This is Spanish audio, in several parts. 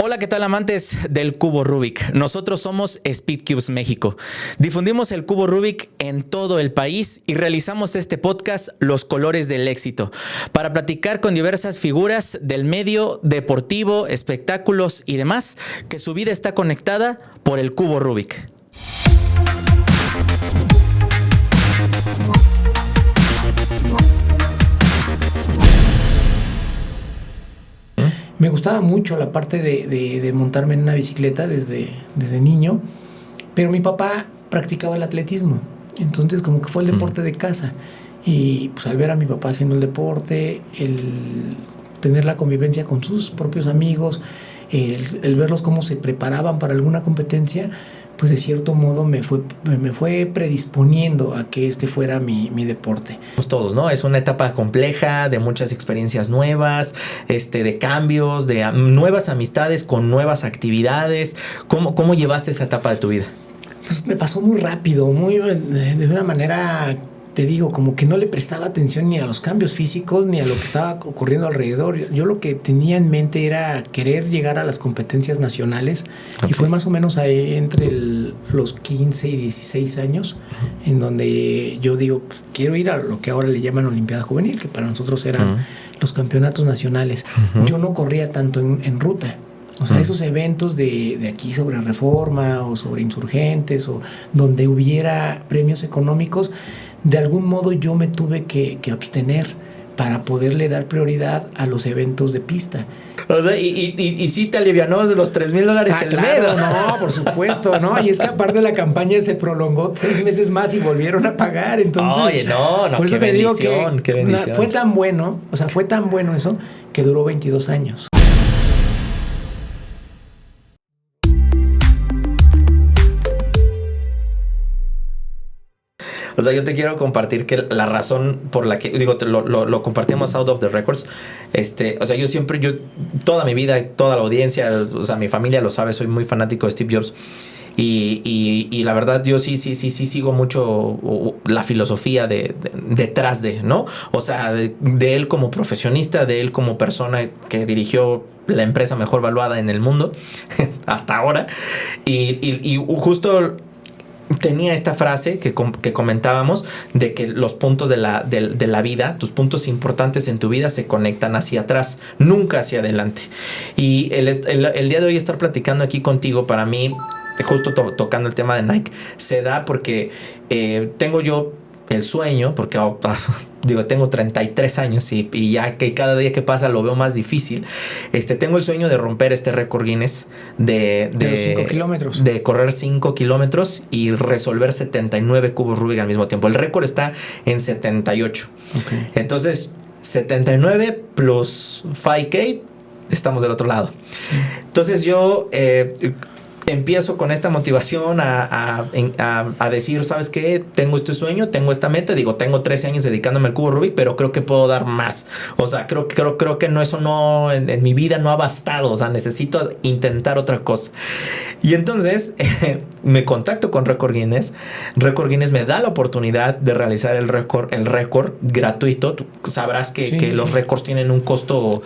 Hola, ¿qué tal amantes del cubo Rubik? Nosotros somos Speedcubes México. Difundimos el cubo Rubik en todo el país y realizamos este podcast Los Colores del Éxito para platicar con diversas figuras del medio deportivo, espectáculos y demás, que su vida está conectada por el cubo Rubik. Me gustaba mucho la parte de montarme en una bicicleta desde niño, pero mi papá practicaba el atletismo, entonces como que fue el deporte de casa. Y pues al ver a mi papá haciendo el deporte, el tener la convivencia con sus propios amigos, el verlos cómo se preparaban para alguna competencia, pues de cierto modo me fue predisponiendo a que este fuera mi deporte. Todos, ¿no? Es una etapa compleja, de muchas experiencias nuevas, de cambios, de nuevas amistades con nuevas actividades. ¿Cómo llevaste esa etapa de tu vida? Pues me pasó muy rápido, de una manera, te digo, como que no le prestaba atención ni a los cambios físicos ni a lo que estaba ocurriendo alrededor. Yo lo que tenía en mente era querer llegar a las competencias nacionales. Okay. Y fue más o menos ahí entre los 15 y 16 años en donde yo digo, pues, quiero ir a lo que ahora le llaman Olimpiada Juvenil, que para nosotros eran los campeonatos nacionales. Yo no corría tanto en ruta. O sea, esos eventos de aquí sobre Reforma o sobre Insurgentes o donde hubiera premios económicos, de algún modo yo me tuve que abstener para poderle dar prioridad a los eventos de pista. O sea, y sí te alivianó de los $3,000 el claro, no, por supuesto, ¿no? Y es que aparte la campaña se prolongó 6 meses más y volvieron a pagar, entonces... Oye, no, por eso qué bendición, digo que qué bendición. Fue tan bueno eso, que duró 22 años. O sea, yo te quiero compartir que la razón por la que... Digo, lo compartimos out of the records. O sea, yo toda mi vida, toda la audiencia, o sea, mi familia lo sabe, soy muy fanático de Steve Jobs. Y la verdad, yo sí sigo mucho la filosofía detrás de, ¿no? O sea, de él como profesionista, de él como persona que dirigió la empresa mejor valuada en el mundo hasta ahora. Y justo... tenía esta frase que comentábamos de que los puntos de la vida, tus puntos importantes en tu vida se conectan hacia atrás, nunca hacia adelante. Y el día de hoy estar platicando aquí contigo, para mí, justo tocando el tema de Nike, se da porque tengo yo el sueño, porque tengo 33 años y ya que cada día que pasa lo veo más difícil. Tengo el sueño de romper este récord Guinness de 5 kilómetros. De correr 5 kilómetros y resolver 79 cubos Rubik al mismo tiempo. El récord está en 78. Okay. Entonces, 79 plus 5K, estamos del otro lado. Entonces yo... empiezo con esta motivación a decir, ¿sabes qué? Tengo este sueño, tengo esta meta. Digo, tengo 13 años dedicándome al cubo Rubik, pero creo que puedo dar más. O sea, creo que eso no en mi vida no ha bastado. O sea, necesito intentar otra cosa. Y entonces me contacto con Record Guinness. Record Guinness me da la oportunidad de realizar el récord gratuito. Tú sabrás que los récords tienen un costo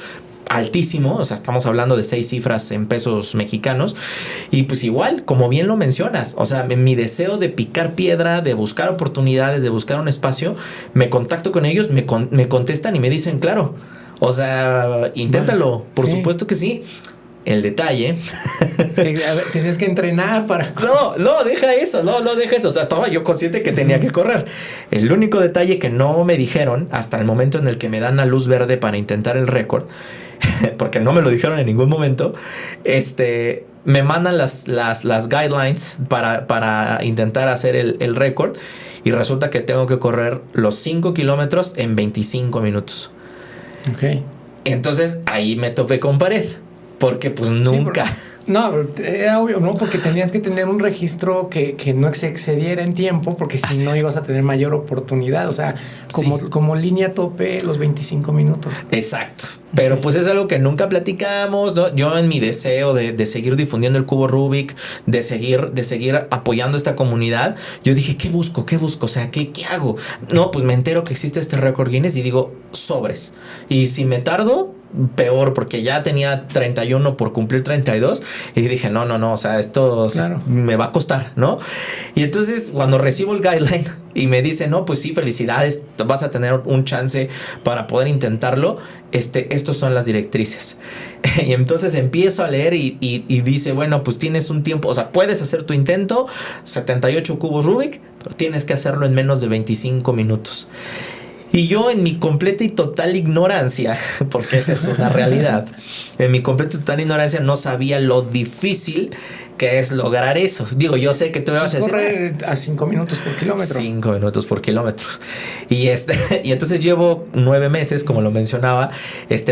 altísimo, o sea, estamos hablando de 6 cifras en pesos mexicanos. Y pues igual, como bien lo mencionas, o sea, mi deseo de picar piedra, de buscar oportunidades, de buscar un espacio, me contacto con ellos, me contestan y me dicen, claro, o sea, inténtalo, por supuesto que sí. El detalle es que, a ver, tienes que entrenar para... No, deja eso. O sea, estaba yo consciente que tenía que correr. El único detalle que no me dijeron hasta el momento en el que me dan la luz verde para intentar el récord, porque no me lo dijeron en ningún momento, me mandan las guidelines para intentar hacer el récord, y resulta que tengo que correr los 5 kilómetros en 25 minutos. Ok. Entonces ahí me topé con pared. Porque pues nunca... Sí, no, era obvio, ¿no? Porque tenías que tener un registro que no se excediera en tiempo, porque si no ibas a tener mayor oportunidad. O sea, como línea tope los 25 minutos. Exacto. Pero pues es algo que nunca platicamos, ¿no? Yo en mi deseo de seguir difundiendo el cubo Rubik, de seguir apoyando esta comunidad, yo dije, ¿qué busco? O sea, ¿qué hago? No, pues me entero que existe este récord Guinness y digo, sobres. Y si me tardo, peor porque ya tenía 31 por cumplir 32 y dije, no, o sea, esto me va a costar, ¿no? Y entonces cuando recibo el guideline y me dice, no, pues sí, felicidades, vas a tener un chance para poder intentarlo, estos son las directrices. Y entonces empiezo a leer y dice, bueno, pues tienes un tiempo, o sea, puedes hacer tu intento, 78 cubos Rubik, pero tienes que hacerlo en menos de 25 minutos. Y yo en mi completa y total ignorancia, porque esa es una realidad, en mi completa y total ignorancia no sabía lo difícil que es lograr eso. Digo, yo sé que tú me vas a decir... Corre a 5 minutos por kilómetro. 5 minutos por kilómetro. Y entonces llevo 9 meses, como lo mencionaba,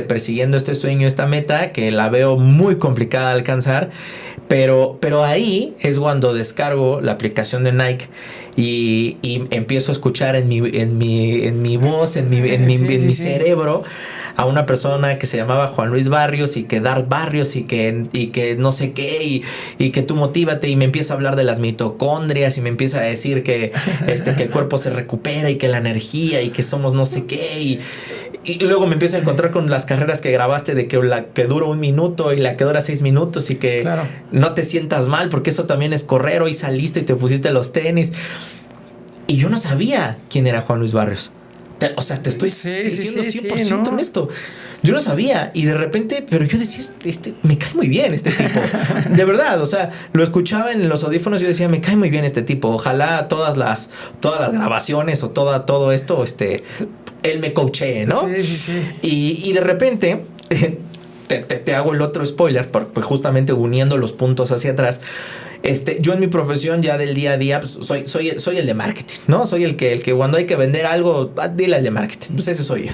persiguiendo este sueño, esta meta, que la veo muy complicada de alcanzar. Pero ahí es cuando descargo la aplicación de Nike y empiezo a escuchar en mi voz, en mi cerebro, a una persona que se llamaba Juan Luis Barrios y que dar Barrios y que no sé qué y que tú motívate, y me empieza a hablar de las mitocondrias y me empieza a decir que el cuerpo se recupera y que la energía y que somos no sé qué y luego me empiezo a encontrar con las carreras que grabaste de que la que dura 1 minuto y la que dura 6 minutos y que no te sientas mal porque eso también es correr. Hoy saliste y te pusiste los tenis y yo no sabía quién era Juan Luis Barrios. O sea, te estoy diciendo 100% honesto. Yo no sabía y de repente, pero yo decía, me cae muy bien este tipo. De verdad, o sea, lo escuchaba en los audífonos y yo decía, me cae muy bien este tipo. Ojalá todas las grabaciones o todo esto, él me coachee, ¿no? Sí. Y de repente, te hago el otro spoiler, pues justamente uniendo los puntos hacia atrás. Yo en mi profesión ya del día a día, pues, soy el de marketing, ¿no? Soy el que cuando hay que vender algo, dile al de marketing. Pues ese soy yo.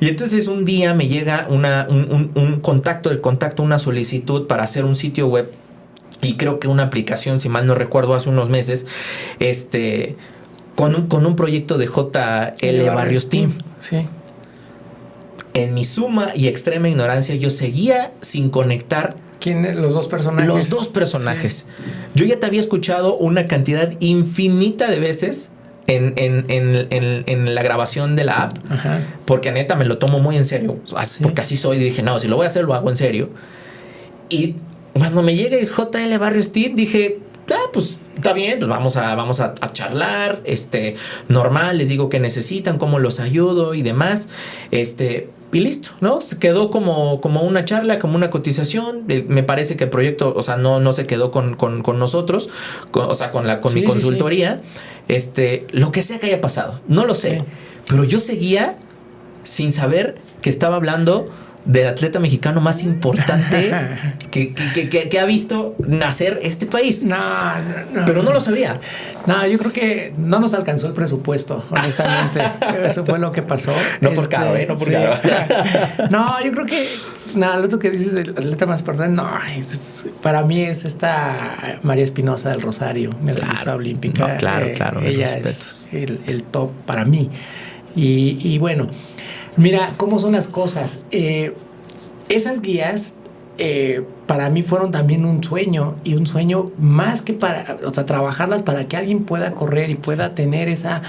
Y entonces un día me llega un contacto, una solicitud para hacer un sitio web. Y creo que una aplicación, si mal no recuerdo, hace unos meses, con un proyecto de JL Barrios Team. Sí. En mi suma y extrema ignorancia, yo seguía sin conectar. Los dos personajes. Los dos personajes. Sí. Yo ya te había escuchado una cantidad infinita de veces en la grabación de la app. Ajá. Porque neta me lo tomo muy en serio. Sí. Porque así soy. Y dije, no, si lo voy a hacer, lo hago en serio. Y cuando me llega el JL Barrios Team, dije, pues está bien, pues vamos a charlar, normal, les digo qué necesitan, cómo los ayudo y demás, y listo, ¿no? Se quedó como una charla, como una cotización. Me parece que el proyecto, o sea, no se quedó con nosotros, con mi consultoría. Sí. Lo que sea que haya pasado, no lo sé, pero yo seguía sin saber que estaba hablando del atleta mexicano más importante que ha visto nacer este país. No. Pero no lo sabía. No, yo creo que no nos alcanzó el presupuesto, honestamente. Eso fue lo que pasó. No por caro, no por caro. No, yo creo que lo otro que dices del atleta más importante, para mí es esta María Espinosa del Rosario, medallista olímpica. No, claro. Ella es el top para mí. Y bueno, mira cómo son las cosas. Esas guías para mí fueron también un sueño, y un sueño más que trabajarlas para que alguien pueda correr y pueda tener esa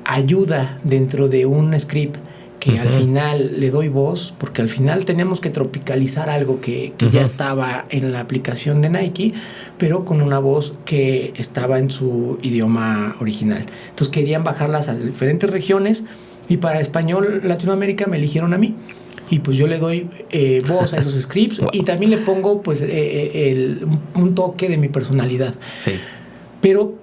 ayuda dentro de un script que al final le doy voz, porque al final tenemos que tropicalizar algo que ya estaba en la aplicación de Nike, pero con una voz que estaba en su idioma original. Entonces querían bajarlas a diferentes regiones, y para español Latinoamérica me eligieron a mí. Y pues yo le doy voz a esos scripts y también le pongo pues un toque de mi personalidad. Sí. Pero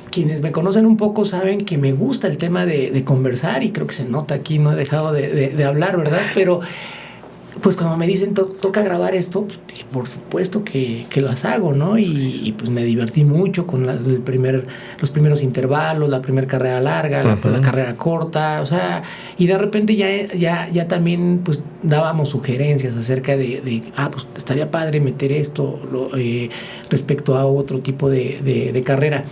quienes me conocen un poco saben que me gusta el tema de conversar, y creo que se nota aquí, no he dejado de hablar, ¿verdad? Pero pues cuando me dicen toca grabar esto, pues, por supuesto que las hago, ¿no? Y pues me divertí mucho con los primeros intervalos, la primera carrera larga, la carrera corta, o sea, y de repente ya también pues dábamos sugerencias acerca de pues estaría padre meter esto respecto a otro tipo de carrera.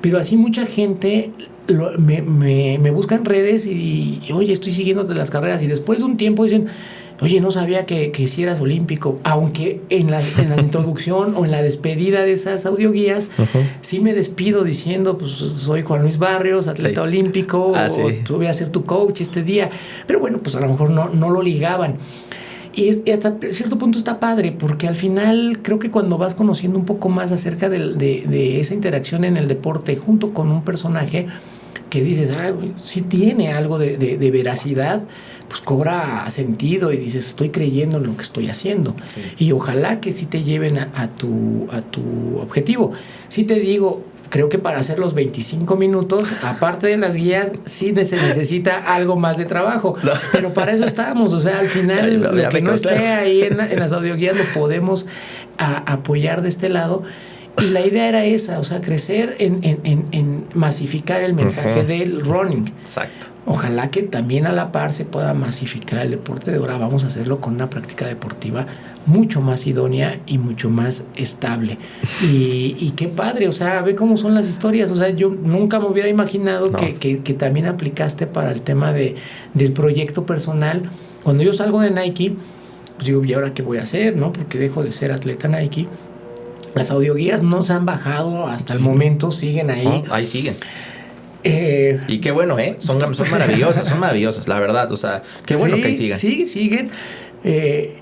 Pero así mucha gente me busca en redes y oye, estoy siguiéndote las carreras, y después de un tiempo dicen, oye, no sabía que sí eras olímpico, aunque en la introducción o en la despedida de esas audioguías, sí me despido diciendo, pues soy Juan Luis Barrios, atleta olímpico, o voy a ser tu coach este día, pero bueno, pues a lo mejor no lo ligaban. Y hasta cierto punto está padre, porque al final creo que cuando vas conociendo un poco más acerca de esa interacción en el deporte junto con un personaje que dices, sí tiene algo de veracidad, pues cobra sentido y dices, estoy creyendo en lo que estoy haciendo. Sí. Y ojalá que sí te lleven a tu objetivo. Sí te digo, creo que para hacer los 25 minutos, aparte de las guías, sí se necesita algo más de trabajo. No. Pero para eso estamos. O sea, al final, lo que no esté ahí en las audioguías lo podemos apoyar de este lado. Y la idea era esa, o sea, crecer en masificar el mensaje del running. Exacto. Ojalá que también a la par se pueda masificar el deporte de ahora. Vamos a hacerlo con una práctica deportiva mucho más idónea y mucho más estable. Y qué padre, o sea, ve cómo son las historias. O sea, yo nunca me hubiera imaginado que también aplicaste para el tema del proyecto personal. Cuando yo salgo de Nike, pues digo, ¿y ahora qué voy a hacer? ¿No? Porque dejo de ser atleta Nike. Las audioguías no se han bajado hasta el momento, siguen ahí. Ahí siguen. Y qué bueno, son maravillosas, la verdad. O sea, qué bueno que sigan. Sí, siguen.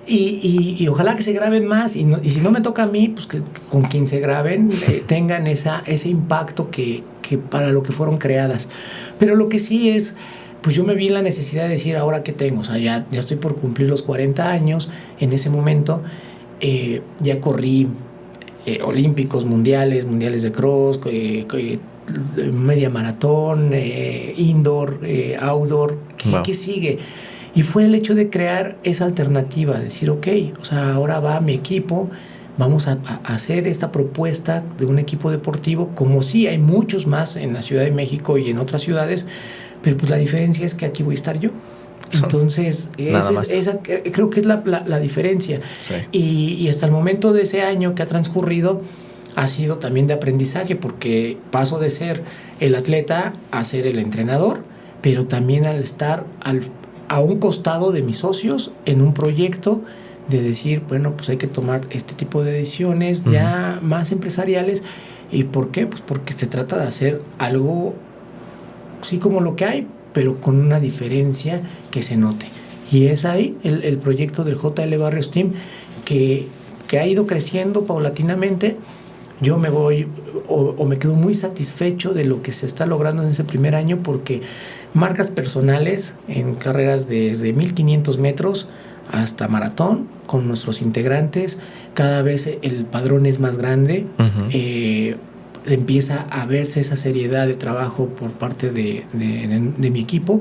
Y ojalá que se graben más. Y si no me toca a mí, pues que con quien se graben tengan ese impacto que para lo que fueron creadas. Pero lo que sí es, pues yo me vi en la necesidad de decir, ¿ahora qué tengo? O sea, ya estoy por cumplir los 40 años. En ese momento ya corrí olímpicos, mundiales de cross, media maratón, indoor, outdoor. ¿Qué sigue? Y fue el hecho de crear esa alternativa, decir, ok, o sea, ahora va mi equipo, vamos a hacer esta propuesta de un equipo deportivo, como sí hay muchos más en la Ciudad de México y en otras ciudades, pero pues la diferencia es que aquí voy a estar yo. Entonces, esa creo que es la diferencia. Sí. Y hasta el momento de ese año que ha transcurrido, ha sido también de aprendizaje, porque paso de ser el atleta a ser el entrenador, pero también al estar a un costado de mis socios en un proyecto de decir, bueno, pues hay que tomar este tipo de decisiones ya más empresariales. ¿Y por qué? Pues porque se trata de hacer algo, sí, como lo que hay, pero con una diferencia que se note. Y es ahí el proyecto del JL Barrios Team que ha ido creciendo paulatinamente. Yo me voy o me quedo muy satisfecho de lo que se está logrando en ese primer año, porque marcas personales en carreras desde 1500 metros hasta maratón con nuestros integrantes, cada vez el padrón es más grande. Empieza a verse esa seriedad de trabajo por parte de mi equipo,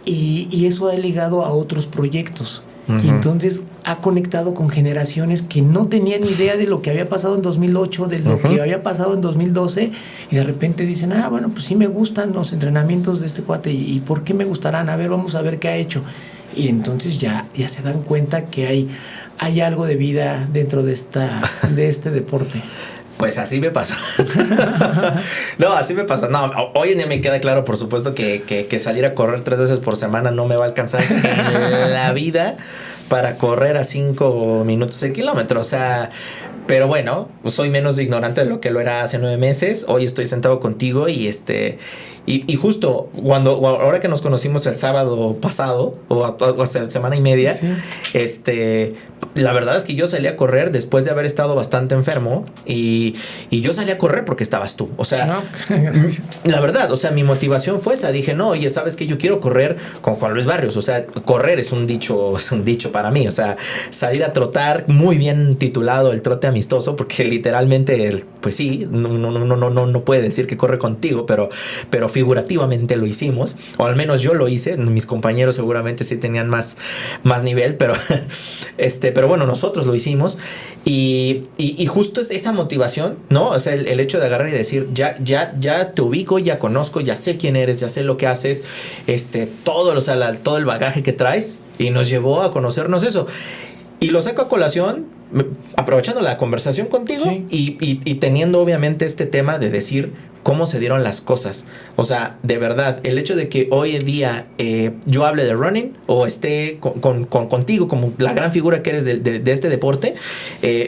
y eso ha ligado a otros proyectos. Y entonces ha conectado con generaciones que no tenían idea de lo que había pasado en 2008, de lo que había pasado en 2012, y de repente dicen, bueno, pues sí me gustan los entrenamientos de este cuate, y ¿por qué me gustarán? A ver, vamos a ver qué ha hecho. Y entonces ya se dan cuenta que hay algo de vida dentro de este deporte. Pues así me pasó. No, así me pasó. No, hoy en día me queda claro, por supuesto, que salir a correr 3 veces por semana no me va a alcanzar en la vida para correr a 5 minutos el kilómetro. O sea, pero bueno, soy menos ignorante de lo que lo era hace 9 meses. Hoy estoy sentado contigo y y justo ahora que nos conocimos el sábado pasado, o hace semana y media, sí. La verdad es que yo salí a correr después de haber estado bastante enfermo, y yo salí a correr porque estabas tú. O sea, la verdad, o sea, mi motivación fue esa. Dije, no, oye, ¿sabes qué? Yo quiero correr con Juan Luis Barrios. O sea, correr es un dicho para mí. O sea, salir a trotar, muy bien titulado el trote amistoso, porque literalmente, pues sí, no puede decir que corre contigo, pero figurativamente lo hicimos, o al menos yo lo hice. Mis compañeros seguramente sí tenían más nivel, pero bueno, nosotros lo hicimos, y justo es esa motivación, ¿no? O sea, el hecho de agarrar y decir, ya te ubico, ya conozco, ya sé quién eres, ya sé lo que haces, todo el bagaje que traes, y nos llevó a conocernos eso. Y lo saco a colación, aprovechando la conversación contigo, sí. y teniendo obviamente este tema de decir, cómo se dieron las cosas. O sea, de verdad, el hecho de que hoy en día yo hable de running o esté contigo como la gran figura que eres de este deporte,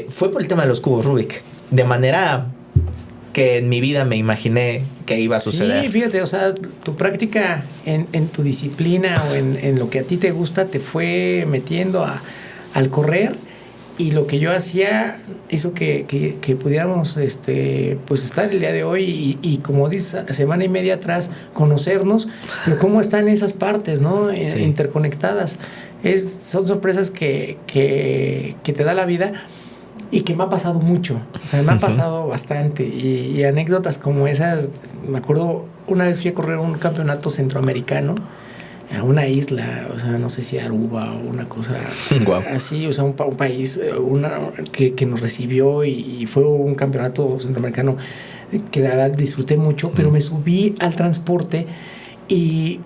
fue por el tema de los cubos Rubik. De manera que en mi vida me imaginé que iba a suceder. Sí, fíjate, o sea, tu práctica en tu disciplina o en lo que a ti te gusta te fue metiendo al correr, y lo que yo hacía hizo que pudiéramos pues estar el día de hoy y como dices, semana y media atrás, conocernos, pero cómo están esas partes, ¿no? Sí. Interconectadas. Son sorpresas que te da la vida. Y que me ha pasado mucho, o sea, me ha pasado bastante, y anécdotas como esas. Me acuerdo, una vez fui a correr un campeonato centroamericano a una isla, o sea, no sé si Aruba o una cosa wow. Así, o sea, un país que nos recibió, y fue un campeonato centroamericano que la verdad disfruté mucho, pero me subí al transporte y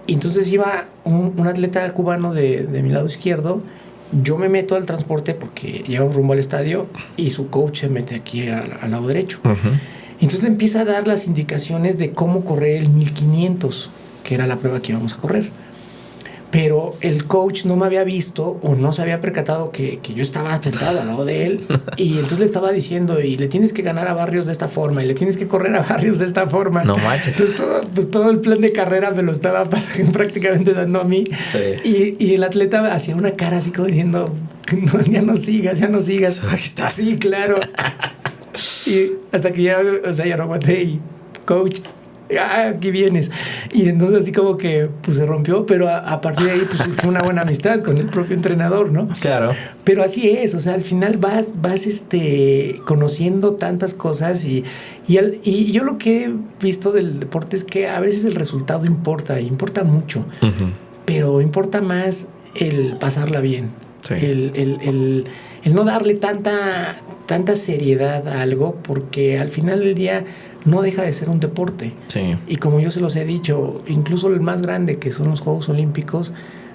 entonces iba un atleta cubano de mi lado izquierdo. Yo me meto al transporte porque lleva un rumbo al estadio, y su coach se mete aquí al lado derecho. Entonces le empieza a dar las indicaciones de cómo correr el 1500, que era la prueba que íbamos a correr. Pero el coach no me había visto o no se había percatado que yo estaba sentado al lado de él, y entonces le estaba diciendo, y le tienes que ganar a Barrios de esta forma, y le tienes que correr a Barrios de esta forma. No manches. Entonces todo el plan de carrera me lo estaba prácticamente dando a mí. Sí. Y el atleta hacía una cara así como diciendo, no, ya no sigas. Ahí está. Sí, claro. Y hasta que ya, o sea, ya no aguanté, y coach, aquí vienes. Y entonces así como que pues se rompió, pero a partir de ahí pues surgió una buena amistad con el propio entrenador, ¿no? Claro. Pero así es, o sea, al final vas conociendo tantas cosas, y yo lo que he visto del deporte es que a veces el resultado importa mucho, pero importa más el pasarla bien. Sí. El no darle tanta seriedad a algo, porque al final del día no deja de ser un deporte. Sí. Y como yo se los he dicho, incluso el más grande, que son los Juegos Olímpicos,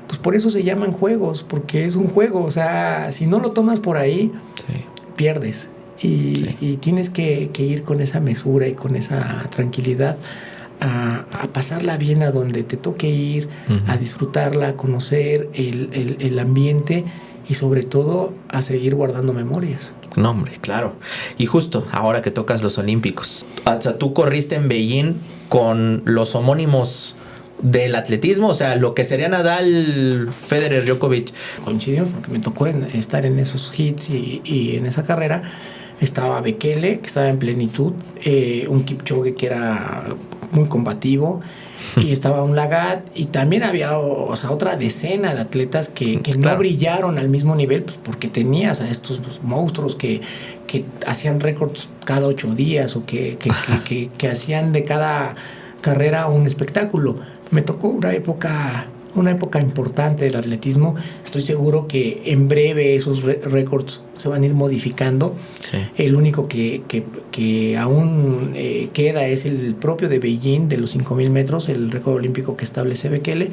pues por eso se llaman juegos, porque es un juego. O sea, si no lo tomas por ahí, sí, pierdes. Y tienes que ir con esa mesura y con esa tranquilidad a pasarla bien a donde te toque ir, a disfrutarla, a conocer el ambiente, y sobre todo a seguir guardando memorias. No, hombre, claro. Y justo ahora que tocas los Olímpicos, o sea, tú corriste en Beijing con los homónimos del atletismo, o sea, lo que sería Nadal, Federer, Djokovic. Coincidimos porque me tocó estar en esos hits y en esa carrera. Estaba Bekele, que estaba en plenitud, un Kipchoge que era muy combativo, y estaba un Lagat, y también había, o sea, otra decena de atletas que claro, no brillaron al mismo nivel, pues porque tenías a estos monstruos que hacían récords cada 8 días, o que hacían de cada carrera un espectáculo. Me tocó una época importante del atletismo. Estoy seguro que en breve esos récords se van a ir modificando. Sí. El único que aún queda es el propio de Beijing, de los 5,000 metros, el récord olímpico que establece Bekele.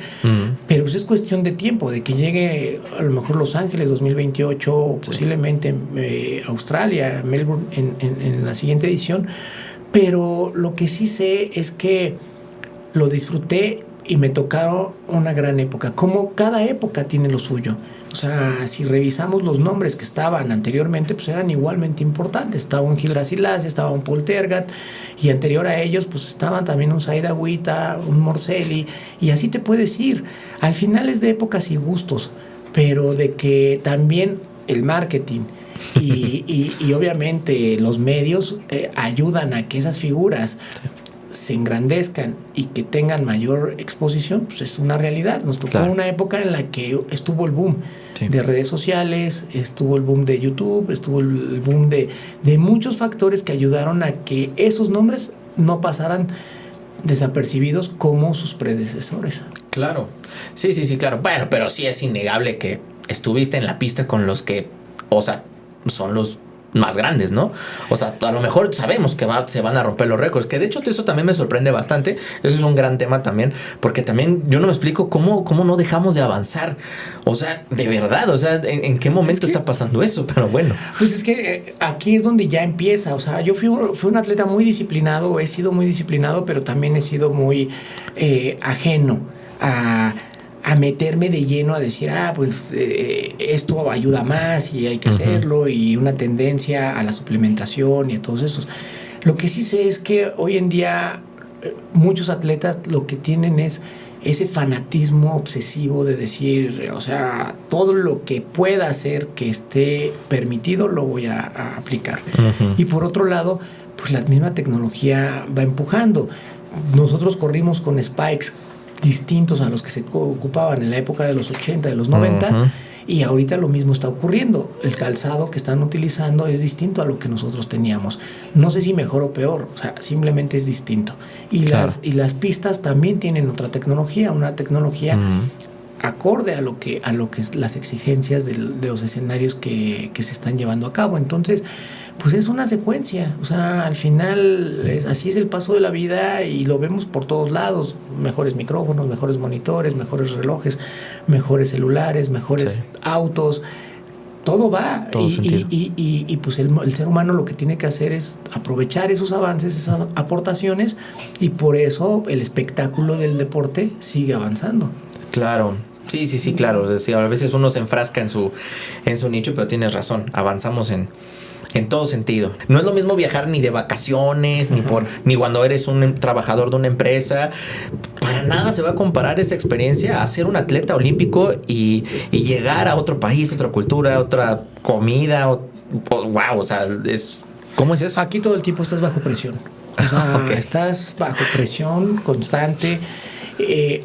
Pero pues es cuestión de tiempo, de que llegue a lo mejor Los Ángeles 2028, o posiblemente Australia, Melbourne en la siguiente edición. Pero lo que sí sé es que lo disfruté, y me tocaron una gran época. Como cada época tiene lo suyo. O sea, si revisamos los nombres que estaban anteriormente, pues eran igualmente importantes. Estaba un Gibran Silas, estaba un Paul Tergat, y anterior a ellos pues estaban también un Said Agüita, un Morcelli, y así te puedes ir. Al final es de épocas y gustos, pero de que también el marketing y obviamente los medios ayudan a que esas figuras se engrandezcan y que tengan mayor exposición, pues es una realidad. Nos tocó una época en la que estuvo el boom de redes sociales, estuvo el boom de YouTube, estuvo el boom de muchos factores que ayudaron a que esos nombres no pasaran desapercibidos como sus predecesores. Claro. Sí, claro. Bueno, pero sí es innegable que estuviste en la pista con los que, o sea, son los más grandes, ¿no? O sea, a lo mejor sabemos que se van a romper los récords, que de hecho eso también me sorprende bastante. Eso es un gran tema también, porque también yo no me explico cómo no dejamos de avanzar. O sea, de verdad, o sea, ¿en qué momento está pasando eso? Pero bueno. Pues es que aquí es donde ya empieza. O sea, yo fui un atleta muy disciplinado, he sido muy disciplinado, pero también he sido muy ajeno a meterme de lleno a decir, pues esto ayuda más y hay que hacerlo, y una tendencia a la suplementación y a todos estos. Lo que sí sé es que hoy en día muchos atletas lo que tienen es ese fanatismo obsesivo de decir, o sea, todo lo que pueda hacer que esté permitido lo voy a aplicar. Y por otro lado, pues la misma tecnología va empujando. Nosotros corrimos con spikes distintos a los que se ocupaban en la época de los 80, de los 90, y ahorita lo mismo está ocurriendo. El calzado que están utilizando es distinto a lo que nosotros teníamos. No sé si mejor o peor, o sea, simplemente es distinto. Y, claro, las pistas también tienen otra tecnología, una tecnología acorde a lo que las exigencias de los escenarios que se están llevando a cabo. Entonces, pues es una secuencia, o sea, al final así es el paso de la vida y lo vemos por todos lados. Mejores micrófonos, mejores monitores, mejores relojes, mejores celulares, mejores autos, todo va. Y pues el ser humano lo que tiene que hacer es aprovechar esos avances, esas aportaciones, y por eso el espectáculo del deporte sigue avanzando. Claro. Sí, claro. Es decir, a veces uno se enfrasca en su nicho, pero tienes razón, avanzamos en todo sentido. No es lo mismo viajar ni de vacaciones, ni cuando eres un trabajador de una empresa. Para nada se va a comparar esa experiencia a ser un atleta olímpico y llegar a otro país, otra cultura, otra comida. Wow, o sea, ¿cómo es eso? Aquí todo el tiempo estás bajo presión. O sea, estás bajo presión constante.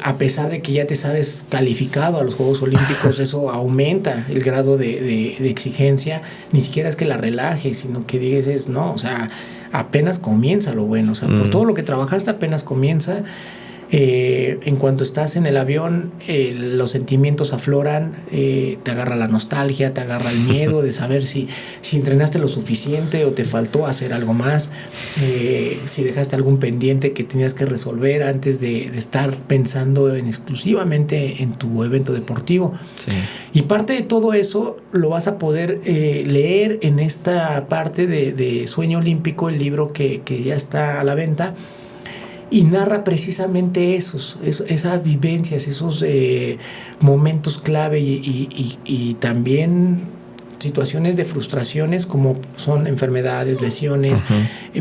A pesar de que ya te sabes calificado a los Juegos Olímpicos, eso aumenta el grado de exigencia. Ni siquiera es que la relajes, sino que dices, no, o sea, apenas comienza lo bueno. O sea, por todo lo que trabajaste apenas comienza. En cuanto estás en el avión, los sentimientos afloran, te agarra la nostalgia, te agarra el miedo de saber si entrenaste lo suficiente o te faltó hacer algo más, si dejaste algún pendiente que tenías que resolver antes de estar pensando exclusivamente en tu evento deportivo. Sí. Y parte de todo eso lo vas a poder leer en esta parte de Sueño Olímpico, el libro que ya está a la venta. Y narra precisamente esas vivencias, esos momentos clave y también situaciones de frustraciones como son enfermedades, lesiones,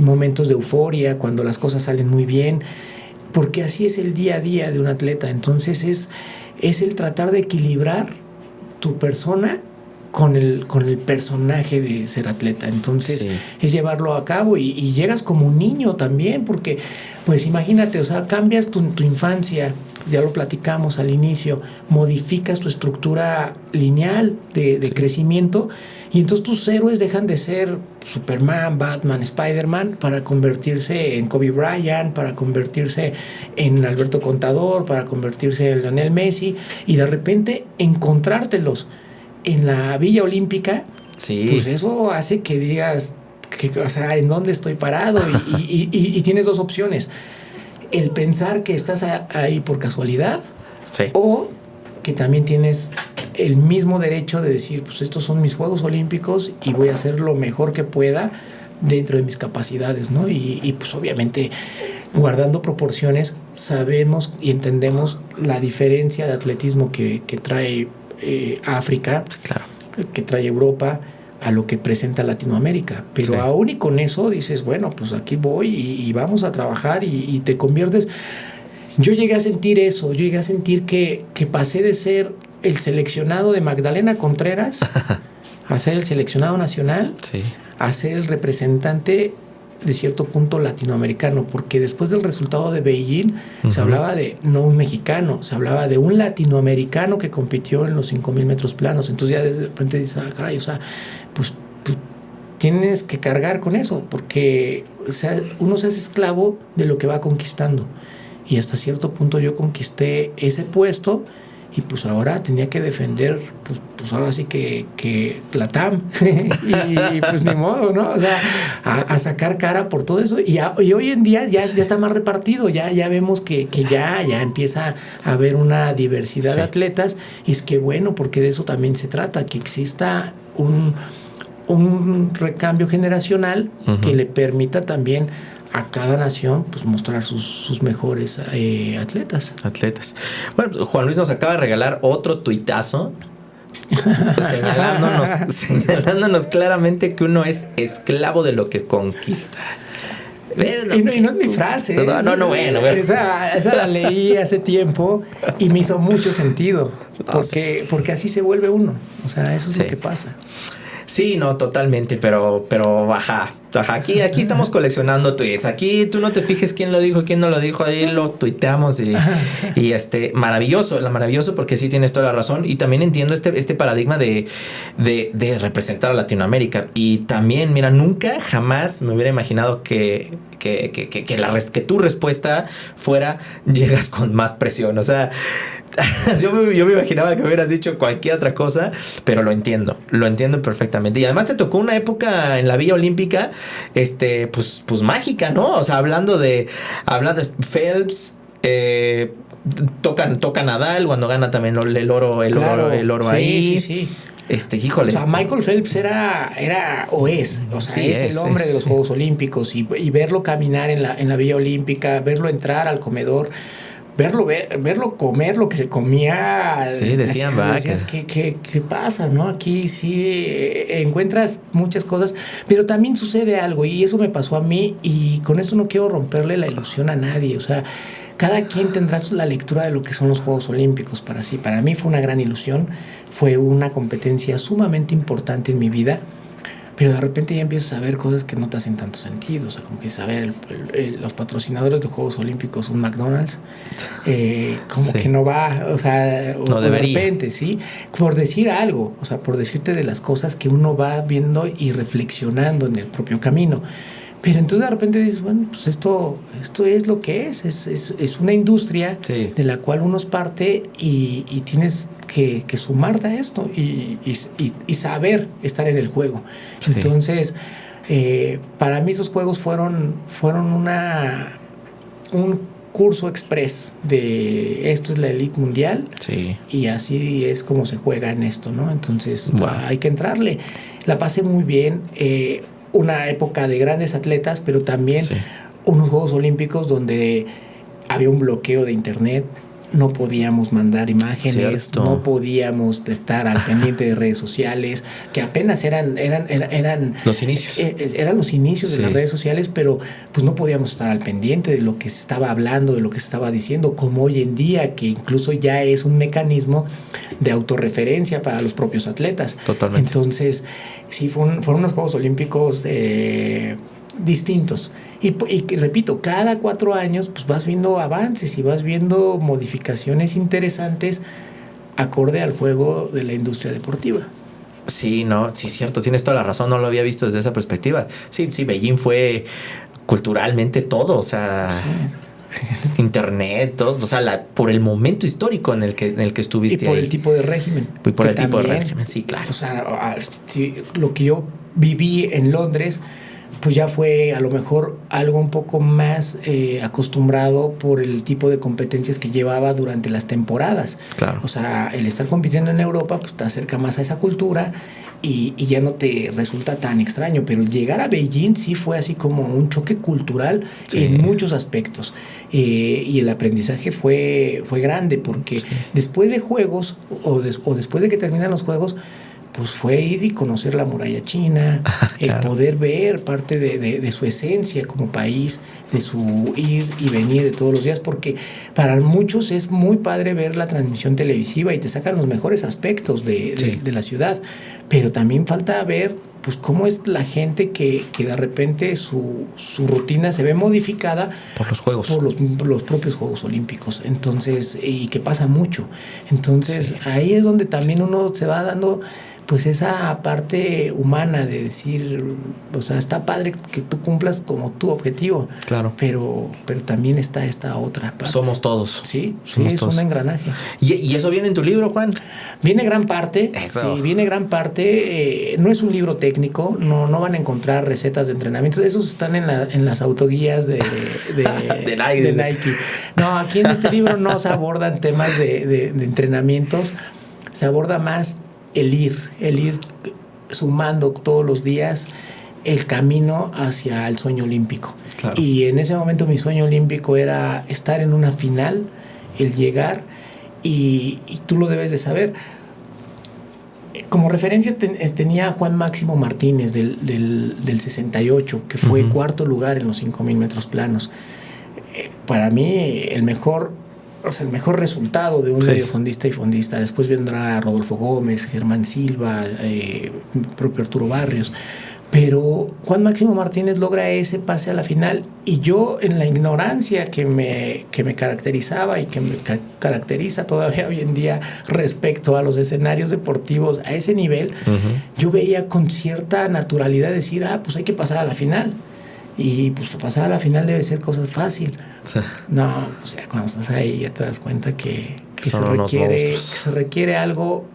momentos de euforia, cuando las cosas salen muy bien, porque así es el día a día de un atleta. Entonces es el tratar de equilibrar tu persona con el personaje de ser atleta. Entonces es llevarlo a cabo y llegas como un niño también, porque pues imagínate, o sea, cambias tu infancia, ya lo platicamos al inicio, modificas tu estructura lineal de crecimiento, y entonces tus héroes dejan de ser Superman, Batman, Spider-Man para convertirse en Kobe Bryant, para convertirse en Alberto Contador, para convertirse en Lionel Messi, y de repente encontrártelos en la Villa Olímpica, pues eso hace que digas, o sea, ¿en dónde estoy parado? Y tienes dos opciones: el pensar que estás ahí por casualidad, o que también tienes el mismo derecho de decir, pues estos son mis Juegos Olímpicos y voy a hacer lo mejor que pueda dentro de mis capacidades, ¿no? Y pues obviamente, guardando proporciones, sabemos y entendemos la diferencia de atletismo que trae África, que trae Europa, a lo que presenta Latinoamérica. Pero aún y con eso dices, bueno, pues aquí voy y vamos a trabajar y te conviertes. Yo llegué a sentir eso, yo llegué a sentir que pasé de ser el seleccionado de Magdalena Contreras a ser el seleccionado nacional, a ser el representante de cierto punto latinoamericano, porque después del resultado de Beijing se hablaba de no un mexicano, se hablaba de un latinoamericano que compitió en los 5,000 metros planos. Entonces ya de repente dices, caray, o sea, pues tienes que cargar con eso, porque o sea, uno se hace esclavo de lo que va conquistando, y hasta cierto punto yo conquisté ese puesto y pues ahora tenía que defender, pues ahora sí que la TAM, y pues ni modo, ¿no? O sea, a sacar cara por todo eso, y hoy en día ya está más repartido, ya vemos que ya empieza a haber una diversidad de atletas, y es que bueno, porque de eso también se trata, que exista un recambio generacional que le permita también a cada nación pues mostrar sus mejores atletas. Bueno, Juan Luis nos acaba de regalar otro tuitazo señalándonos claramente que uno es esclavo de lo que conquista. Y no es mi frase. No, bueno. Esa la leí hace tiempo y me hizo mucho sentido. Porque así se vuelve uno. O sea, eso es lo que pasa. Sí, no, totalmente, pero ajá. Aquí estamos coleccionando tweets. Aquí tú no te fijes quién lo dijo, quién no lo dijo, ahí lo tuiteamos y maravilloso porque sí tienes toda la razón. Y también entiendo este paradigma de representar a Latinoamérica. Y también, mira, nunca jamás me hubiera imaginado que tu respuesta fuera llegas con más presión. O sea, yo me imaginaba que hubieras dicho cualquier otra cosa, pero lo entiendo perfectamente. Y además te tocó una época en la Villa Olímpica, pues mágica, ¿no? O sea, hablando de Phelps, toca Nadal cuando gana también el oro ahí. Sí. Híjole. O sea, Michael Phelps era el hombre de los Juegos Olímpicos, y verlo caminar en la Villa Olímpica, verlo entrar al comedor, verlo comer lo que se comía. Sí, decían, ¿qué pasa, no? Aquí sí encuentras muchas cosas, pero también sucede algo, y eso me pasó a mí, y con esto no quiero romperle la ilusión a nadie. O sea, cada quien tendrá la lectura de lo que son los Juegos Olímpicos para sí. Para mí fue una gran ilusión, fue una competencia sumamente importante en mi vida, pero de repente ya empiezas a ver cosas que no te hacen tanto sentido. O sea, como que saber los patrocinadores de Juegos Olímpicos, un McDonald's, que no va, o sea, no debería. De repente, ¿sí? Por decir algo, o sea, por decirte de las cosas que uno va viendo y reflexionando en el propio camino. Pero entonces de repente dices, bueno, pues esto es lo que es una industria de la cual uno es parte, y tienes que sumarte a esto y saber estar en el juego. Sí. Entonces, para mí esos juegos fueron un curso express de esto es la elite mundial, y así es como se juega en esto, ¿no? Entonces, hay que entrarle. La pasé muy bien. Una época de grandes atletas, pero también unos Juegos Olímpicos donde había un bloqueo de internet, no podíamos mandar imágenes, no podíamos estar al pendiente de redes sociales, que apenas eran los inicios. Eran los inicios de las redes sociales, pero pues no podíamos estar al pendiente de lo que se estaba hablando, de lo que se estaba diciendo, como hoy en día, que incluso ya es un mecanismo de autorreferencia para los propios atletas. Totalmente. Entonces, sí, fueron unos Juegos Olímpicos distintos. Y repito, cada 4 años pues vas viendo avances y vas viendo modificaciones interesantes acorde al juego de la industria deportiva. Sí, es cierto, tienes toda la razón, no lo había visto desde esa perspectiva. Sí, Beijing fue culturalmente todo, o sea, internet, todo, o sea, por el momento histórico en el que estuviste y por ahí. El tipo de régimen. Y por el tipo de régimen, sí, claro. O sea, lo que yo viví en Londres, pues ya fue a lo mejor algo un poco más acostumbrado por el tipo de competencias que llevaba durante las temporadas. Claro. O sea, el estar compitiendo en Europa pues te acerca más a esa cultura y ya no te resulta tan extraño. Pero llegar a Beijing sí fue así como un choque cultural en muchos aspectos. Y el aprendizaje fue grande porque después de Juegos o después de que terminan los Juegos, pues fue ir y conocer la muralla china, el poder ver parte de su esencia como país, de su ir y venir de todos los días, porque para muchos es muy padre ver la transmisión televisiva y te sacan los mejores aspectos de la ciudad, pero también falta ver pues cómo es la gente que de repente su rutina se ve modificada por los juegos, por los propios Juegos Olímpicos. Entonces, y que pasa mucho. Entonces, ahí es donde también uno se va dando pues esa parte humana de decir, o sea, está padre que tú cumplas como tu objetivo. Claro. Pero también está esta otra parte. Somos todos. Sí, Somos es todos. un engranaje. ¿Y eso viene en tu libro, Juan? Viene gran parte. Eso. Sí, viene gran parte. No es un libro técnico, no van a encontrar recetas de entrenamiento. Esos están en las autoguías de Nike. No, aquí en este libro no se abordan temas de entrenamientos. Se aborda más el ir sumando todos los días el camino hacia el sueño olímpico. Claro. Y en ese momento mi sueño olímpico era estar en una final, el llegar, y tú lo debes de saber. Como referencia tenía a Juan Máximo Martínez del 68, que fue cuarto lugar en los 5,000 metros planos. Para mí el mejor resultado de un mediofondista y fondista. Después vendrá Rodolfo Gómez, Germán Silva, propio Arturo Barrios. Pero Juan Máximo Martínez logra ese pase a la final, y yo, en la ignorancia que me caracterizaba y que me caracteriza todavía hoy en día respecto a los escenarios deportivos a ese nivel, yo veía con cierta naturalidad decir, pues hay que pasar a la final. Y pues pasar a la final debe ser cosa fácil. Sí. No, o sea, cuando estás ahí ya te das cuenta que se requiere algo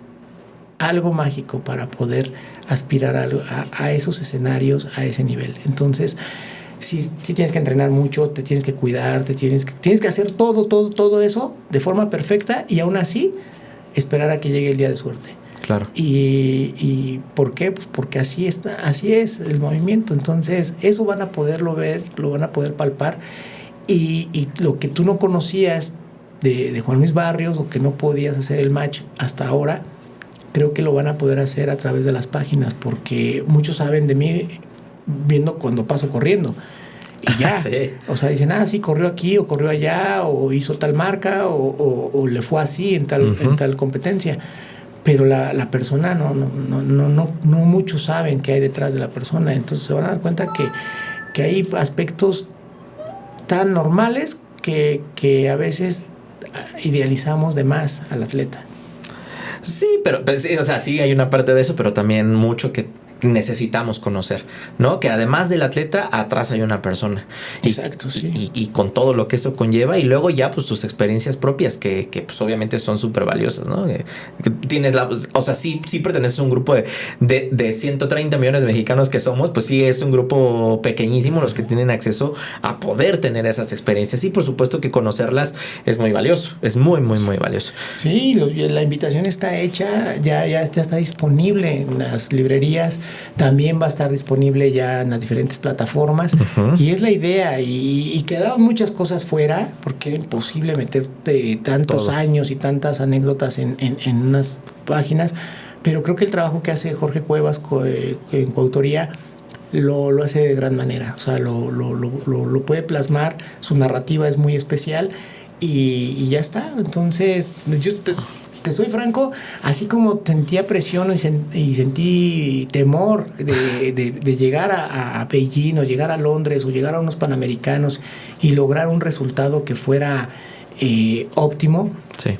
mágico para poder aspirar a esos escenarios, a ese nivel. Entonces, sí tienes que entrenar mucho, te tienes que cuidar, tienes que hacer todo eso de forma perfecta, y aún así esperar a que llegue el día de suerte. Claro. ¿Y por qué? Pues porque así es el movimiento. Entonces, eso van a poderlo ver, lo van a poder palpar. Y lo que tú no conocías de Juan Luis Barrios, o que no podías hacer el match hasta ahora, creo que lo van a poder hacer a través de las páginas, porque muchos saben de mí viendo cuando paso corriendo. Y ya. Sí. O sea, dicen, sí, corrió aquí o corrió allá, o hizo tal marca, o le fue así en tal competencia. Pero la persona no muchos saben qué hay detrás de la persona. Entonces se van a dar cuenta que hay aspectos tan normales que a veces idealizamos de más al atleta. Sí, pero pues, o sea, sí hay una parte de eso, pero también mucho que necesitamos conocer, ¿no? Que además del atleta, atrás hay una persona. Exacto, sí. Y con todo lo que eso conlleva, y luego ya pues tus experiencias propias, que pues obviamente son súper valiosas, ¿no? Tienes o sea, sí perteneces a un grupo de 130 millones de mexicanos que somos, pues sí es un grupo pequeñísimo los que tienen acceso a poder tener esas experiencias, y por supuesto que conocerlas es muy valioso, es muy, muy, muy valioso. Sí, la invitación está hecha, ya está disponible en las librerías. También va a estar disponible ya en las diferentes plataformas. Y es la idea, y quedaron muchas cosas fuera porque era imposible meter tantos años y tantas anécdotas en unas páginas, pero creo que el trabajo que hace Jorge Cuevas en coautoría lo hace de gran manera. O sea, lo puede plasmar, su narrativa es muy especial, y ya está. Entonces, yo te soy franco, así como sentía presión y sentí temor de llegar a Beijing, o llegar a Londres, o llegar a unos Panamericanos y lograr un resultado que fuera óptimo. Sí.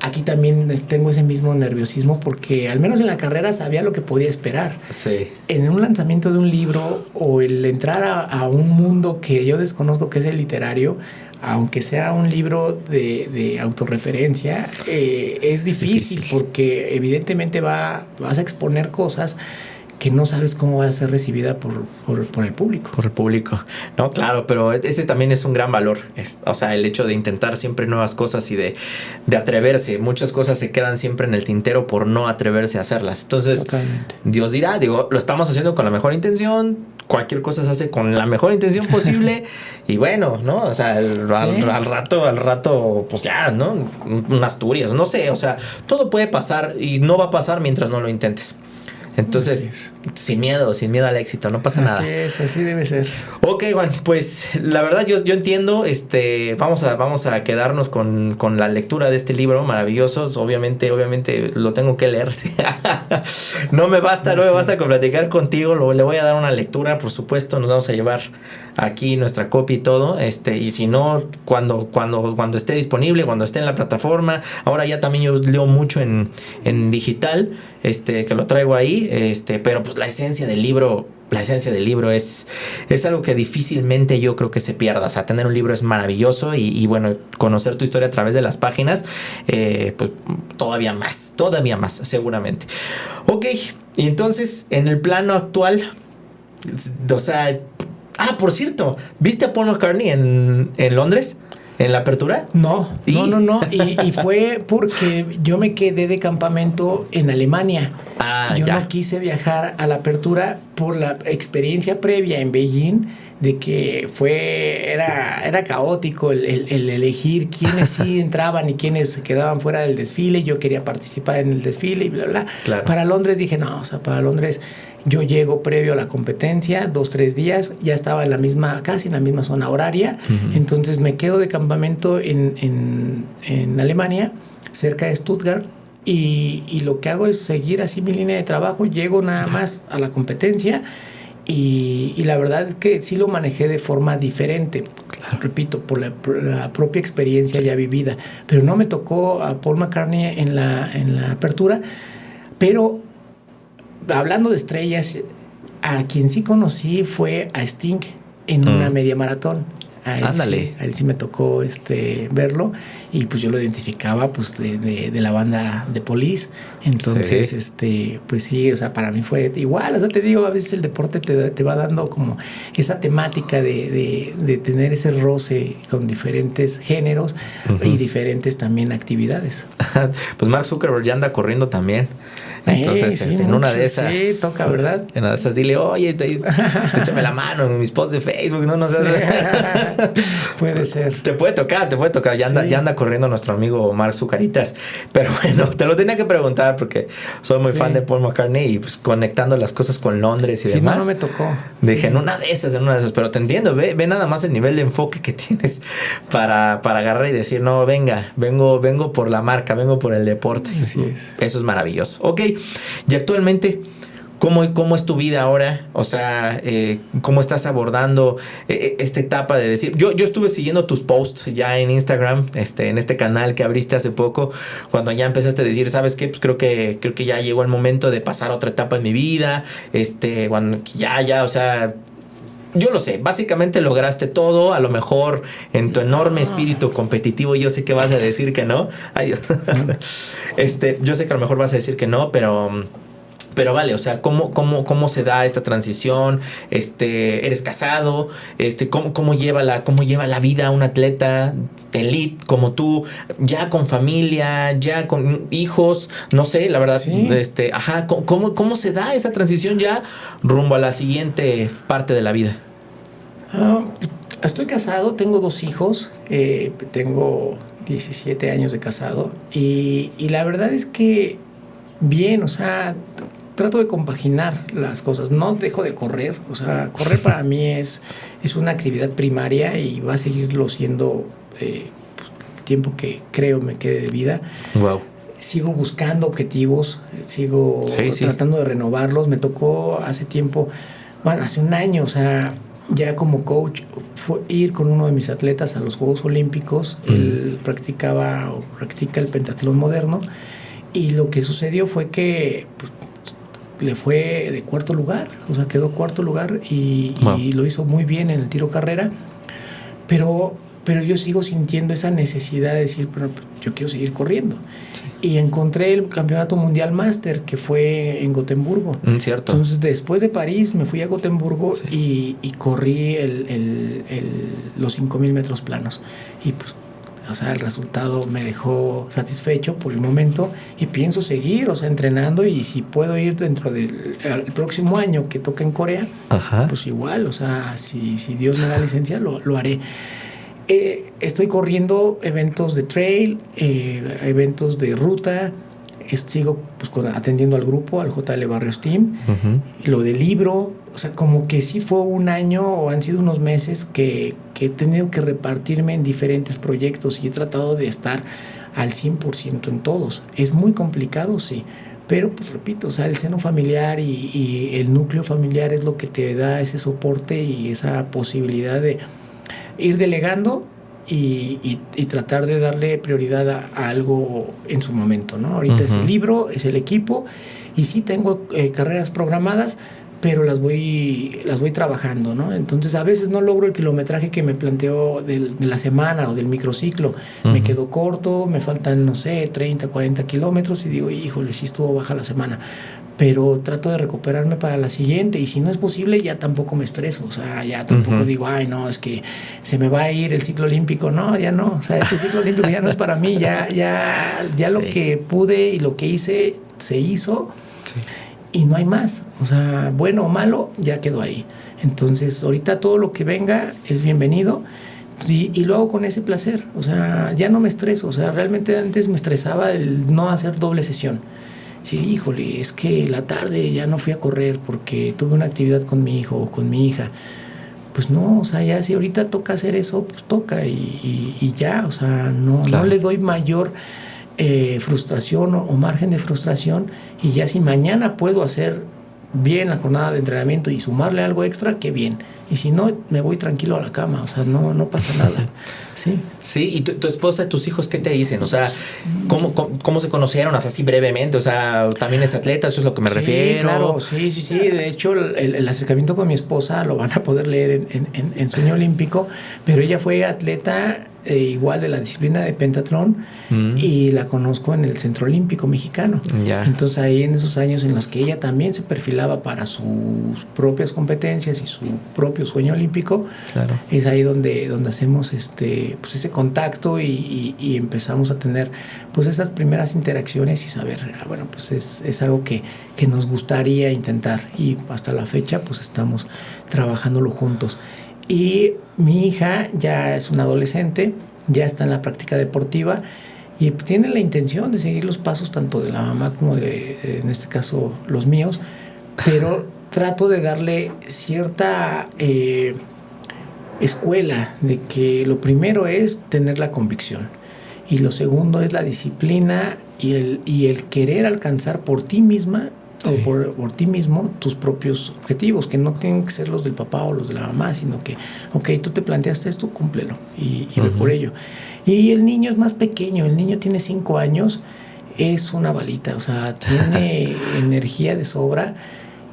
Aquí también tengo ese mismo nerviosismo, porque al menos en la carrera sabía lo que podía esperar. Sí. En un lanzamiento de un libro, o el entrar a un mundo que yo desconozco, que es el literario, aunque sea un libro de autorreferencia, es difícil porque evidentemente vas a exponer cosas que no sabes cómo va a ser recibida por el público. Por el público. No, claro, pero ese también es un gran valor. O sea, el hecho de intentar siempre nuevas cosas y de atreverse. Muchas cosas se quedan siempre en el tintero por no atreverse a hacerlas. Entonces, totalmente. Dios dirá, lo estamos haciendo con la mejor intención. Cualquier cosa se hace con la mejor intención posible. Y bueno, ¿no? O sea, al rato, pues ya, ¿no? Un Asturias, no sé. O sea, todo puede pasar, y no va a pasar mientras no lo intentes. Entonces, sin miedo al éxito, no pasa nada. Así es, así debe ser. Ok, Juan, pues la verdad yo entiendo, vamos a quedarnos con la lectura de este libro maravilloso. Obviamente lo tengo que leer. No me basta con platicar contigo, le voy a dar una lectura, por supuesto, nos vamos a llevar aquí nuestra copia y todo, y si no, cuando esté disponible, cuando esté en la plataforma. Ahora ya también yo leo mucho en digital. que lo traigo ahí, pero pues la esencia del libro es algo que difícilmente yo creo que se pierda. O sea, tener un libro es maravilloso y bueno, conocer tu historia a través de las páginas, pues todavía más, seguramente. Ok, y entonces, en el plano actual, o sea, por cierto, ¿viste a Paul McCartney en Londres? ¿En la apertura? No. Y fue porque yo me quedé de campamento en Alemania. Yo no quise viajar a la apertura por la experiencia previa en Beijing, de que era caótico el elegir quiénes sí entraban y quiénes se quedaban fuera del desfile. Yo quería participar en el desfile y bla, bla. Claro. Para Londres dije, no, o sea, para Londres yo llego previo a la competencia, 2-3 días, ya estaba casi en la misma zona horaria. Uh-huh. Entonces me quedo de campamento en Alemania, cerca de Stuttgart, y lo que hago es seguir así mi línea de trabajo. Llego nada más a la competencia y la verdad es que sí lo manejé de forma diferente. Claro. Repito, por la propia experiencia ya vivida. Pero no me tocó a Paul McCartney en la apertura, pero hablando de estrellas, a quien sí conocí fue a Sting en una media maratón. Ándale. A él sí me tocó verlo, y pues yo lo identificaba pues de la banda de Police. Entonces, pues sí, o sea, para mí fue igual. O sea, te digo, a veces el deporte te va dando como esa temática de tener ese roce con diferentes géneros, uh-huh, y diferentes también actividades. Pues Mark Zuckerberg ya anda corriendo también. Entonces, sí, en una de esas... Sí, toca, ¿verdad? En una de esas, dile, oye, échame la mano en mis posts de Facebook, no sé. Puede ser. Te puede tocar. Ya anda corriendo nuestro amigo Mark Zucaritas. Pero bueno, te lo tenía que preguntar porque soy muy fan de Paul McCartney y pues conectando las cosas con Londres y demás. No me tocó. Dije, en una de esas. Pero te entiendo, ve nada más el nivel de enfoque que tienes para agarrar y decir, no, vengo por la marca, vengo por el deporte. Así es. Eso es maravilloso. Ok. Y actualmente, ¿cómo es tu vida ahora? O sea, ¿cómo estás abordando esta etapa de decir? Yo estuve siguiendo tus posts ya en Instagram, en este canal que abriste hace poco, cuando ya empezaste a decir, ¿sabes qué? Pues creo que ya llegó el momento de pasar a otra etapa en mi vida, cuando ya, o sea... Yo lo sé, básicamente lograste todo, a lo mejor en tu enorme espíritu competitivo yo sé que vas a decir que no. Ay, Dios. Yo sé que a lo mejor vas a decir que no, pero vale, o sea, ¿cómo se da esta transición? ¿Eres casado? ¿Cómo lleva la vida un atleta elite como tú, ya con familia, ya con hijos? No sé, la verdad, sí. ¿Cómo se da esa transición ya rumbo a la siguiente parte de la vida? Estoy casado, tengo 2 hijos, tengo 17 años de casado, y la verdad es que bien, o sea, trato de compaginar las cosas, no dejo de correr. O sea, correr para mí es una actividad primaria y va a seguirlo siendo el tiempo que creo me quede de vida. Wow. Sigo buscando objetivos, sigo tratando de renovarlos. Me tocó hace un año, o sea, ya como coach, fue ir con uno de mis atletas a los Juegos Olímpicos. Él practica el pentatlón moderno, y lo que sucedió fue que pues, le fue de 4º lugar, o sea, quedó 4º lugar y lo hizo muy bien en el tiro carrera, pero yo sigo sintiendo esa necesidad de decir, pero yo quiero seguir corriendo. Sí. Y encontré el campeonato mundial máster que fue en Gotemburgo. Cierto. Entonces, después de París, me fui a Gotemburgo y corrí los 5,000 metros planos. Y pues, o sea, el resultado me dejó satisfecho por el momento y pienso seguir, o sea, entrenando, y si puedo ir dentro del próximo año que toca en Corea, pues igual, o sea, si Dios me da licencia, lo haré. Estoy corriendo eventos de trail, eventos de ruta. Sigo pues, atendiendo al grupo, al JL Barrios Team. Lo del libro, o sea, como que sí fue un año o han sido unos meses que he tenido que repartirme en diferentes proyectos y he tratado de estar al 100% en todos. Es muy complicado, sí, pero pues repito, o sea, el seno familiar y el núcleo familiar es lo que te da ese soporte y esa posibilidad de ir delegando y tratar de darle prioridad a algo en su momento, ¿no? Ahorita es el libro, es el equipo, Y sí tengo carreras programadas, pero las voy trabajando, ¿no? Entonces a veces no logro el kilometraje que me planteo de la semana o del microciclo. Me quedo corto, me faltan, no sé, 30, 40 kilómetros y digo, híjole, sí estuvo baja la semana. Pero trato de recuperarme para la siguiente, y si no es posible ya tampoco me estreso, o sea, ya tampoco digo, ay no, es que se me va a ir el ciclo olímpico, no, ya no, o sea, este ciclo olímpico ya no es para mí, ya sí. Lo que pude y lo que hice, se hizo. Sí. Y no hay más, o sea, bueno o malo, ya quedó ahí. Entonces, ahorita todo lo que venga es bienvenido, y lo hago con ese placer, o sea, ya no me estreso, o sea, realmente antes me estresaba el no hacer doble sesión. Sí, híjole, es que la tarde ya no fui a correr porque tuve una actividad con mi hijo o con mi hija. Pues no, o sea, ya si ahorita toca hacer eso, pues toca y ya, o sea, no le doy mayor frustración o margen de frustración, y ya si mañana puedo hacer bien la jornada de entrenamiento y sumarle algo extra, qué bien. Y si no, me voy tranquilo a la cama, o sea, no pasa nada. Sí. Sí, y tu esposa y tus hijos, ¿qué te dicen? O sea, ¿cómo se conocieron? O sea, así brevemente, o sea, ¿también es atleta? Eso es lo que me refiero. Claro, sí. De hecho, el acercamiento con mi esposa lo van a poder leer en Sueño Olímpico, pero ella fue atleta igual de la disciplina de pentatlón, y la conozco en el Centro Olímpico Mexicano. Entonces ahí en esos años en los que ella también se perfilaba para sus propias competencias y su propio sueño olímpico, es ahí donde hacemos pues ese contacto y empezamos a tener pues esas primeras interacciones y saber, bueno, pues es algo que nos gustaría intentar, y hasta la fecha pues estamos trabajándolo juntos. Y mi hija ya es una adolescente, ya está en la práctica deportiva y tiene la intención de seguir los pasos tanto de la mamá como de, en este caso, los míos, pero trato de darle cierta escuela de que lo primero es tener la convicción, y lo segundo es la disciplina y el querer alcanzar por ti misma o por ti mismo tus propios objetivos, que no tienen que ser los del papá o los de la mamá, sino que, tú te planteaste esto, cúmplelo y ve por ello. Y el niño es más pequeño, el niño tiene 5 años, es una balita, o sea, tiene energía de sobra,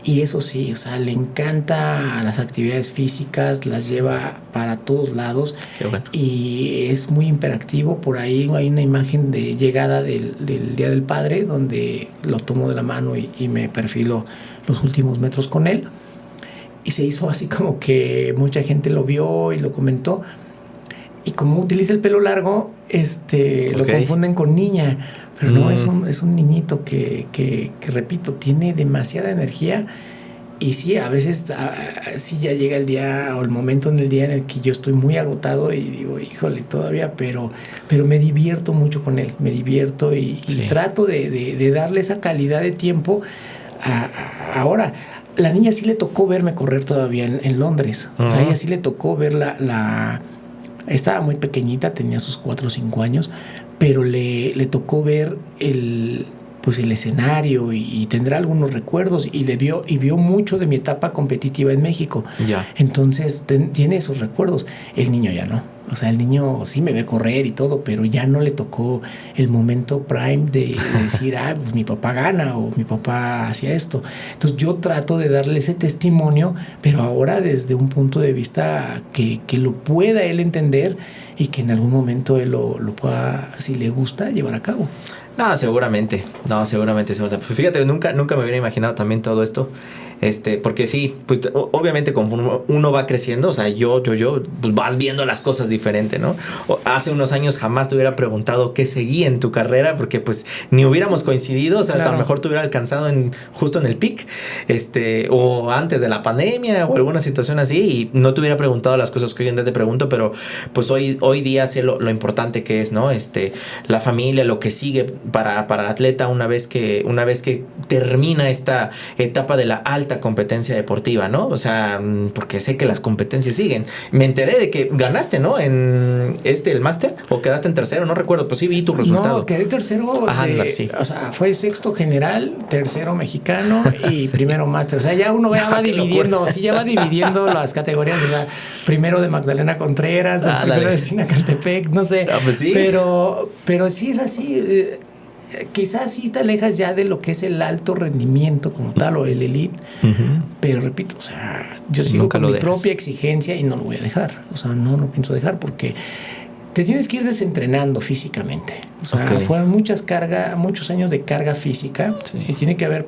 y eso sí, o sea, le encanta las actividades físicas, las lleva para todos lados. Qué bueno. Y es muy hiperactivo. Por ahí hay una imagen de llegada del Día del Padre donde lo tomo de la mano y me perfilo los últimos metros con él, y se hizo así como que mucha gente lo vio y lo comentó, y como utiliza el pelo largo, lo confunden con niña. Pero no, es un niñito que repito, tiene demasiada energía. Y sí, a veces sí ya llega el día o el momento en el día en el que yo estoy muy agotado y digo, híjole, todavía, pero me divierto mucho con él, y trato de darle esa calidad de tiempo. Ahora, la niña sí le tocó verme correr todavía en Londres. O sea, a ella sí le tocó ver estaba muy pequeñita, tenía sus 4 o 5 años, pero le tocó ver el escenario y tendrá algunos recuerdos, y vio mucho de mi etapa competitiva en México. Entonces tiene esos recuerdos. El niño ya no. O sea, el niño sí me ve correr y todo, pero ya no le tocó el momento prime de decir, pues mi papá gana o mi papá hacía esto. Entonces yo trato de darle ese testimonio, pero ahora desde un punto de vista que lo pueda él entender, y que en algún momento él lo pueda, si le gusta, llevar a cabo. No, seguramente. Pues fíjate, nunca me hubiera imaginado también todo esto. Porque sí, pues obviamente conforme uno va creciendo, o sea, yo, pues vas viendo las cosas diferente, ¿no? Hace unos años jamás te hubiera preguntado qué seguía en tu carrera, porque pues ni hubiéramos coincidido, o sea, a lo mejor te hubiera alcanzado justo en el pic, o antes de la pandemia o alguna situación así, y no te hubiera preguntado las cosas que hoy en día te pregunto, pero pues hoy día sé lo importante que es, ¿no? La familia, lo que sigue para el atleta una vez que termina esta etapa de la alta competencia deportiva, ¿no? O sea, porque sé que las competencias siguen. Me enteré de que ganaste, ¿no? En el máster, o quedaste en tercero, no recuerdo, pues sí vi tu resultado. No, quedé tercero. Sí. O sea, fue sexto general, tercero mexicano y primero máster. O sea, ya uno ya va dividiendo las categorías. O sea, primero de Magdalena Contreras, primero de Sina Caltepec, no sé. Pues sí. Pero sí es así. quizás sí te alejas ya de lo que es el alto rendimiento como tal o el elite, pero repito, o sea, yo sigo con mi propia exigencia y no lo voy a dejar, o sea, no pienso dejar porque te tienes que ir desentrenando físicamente, o sea, fueron muchos años de carga física y tiene que haber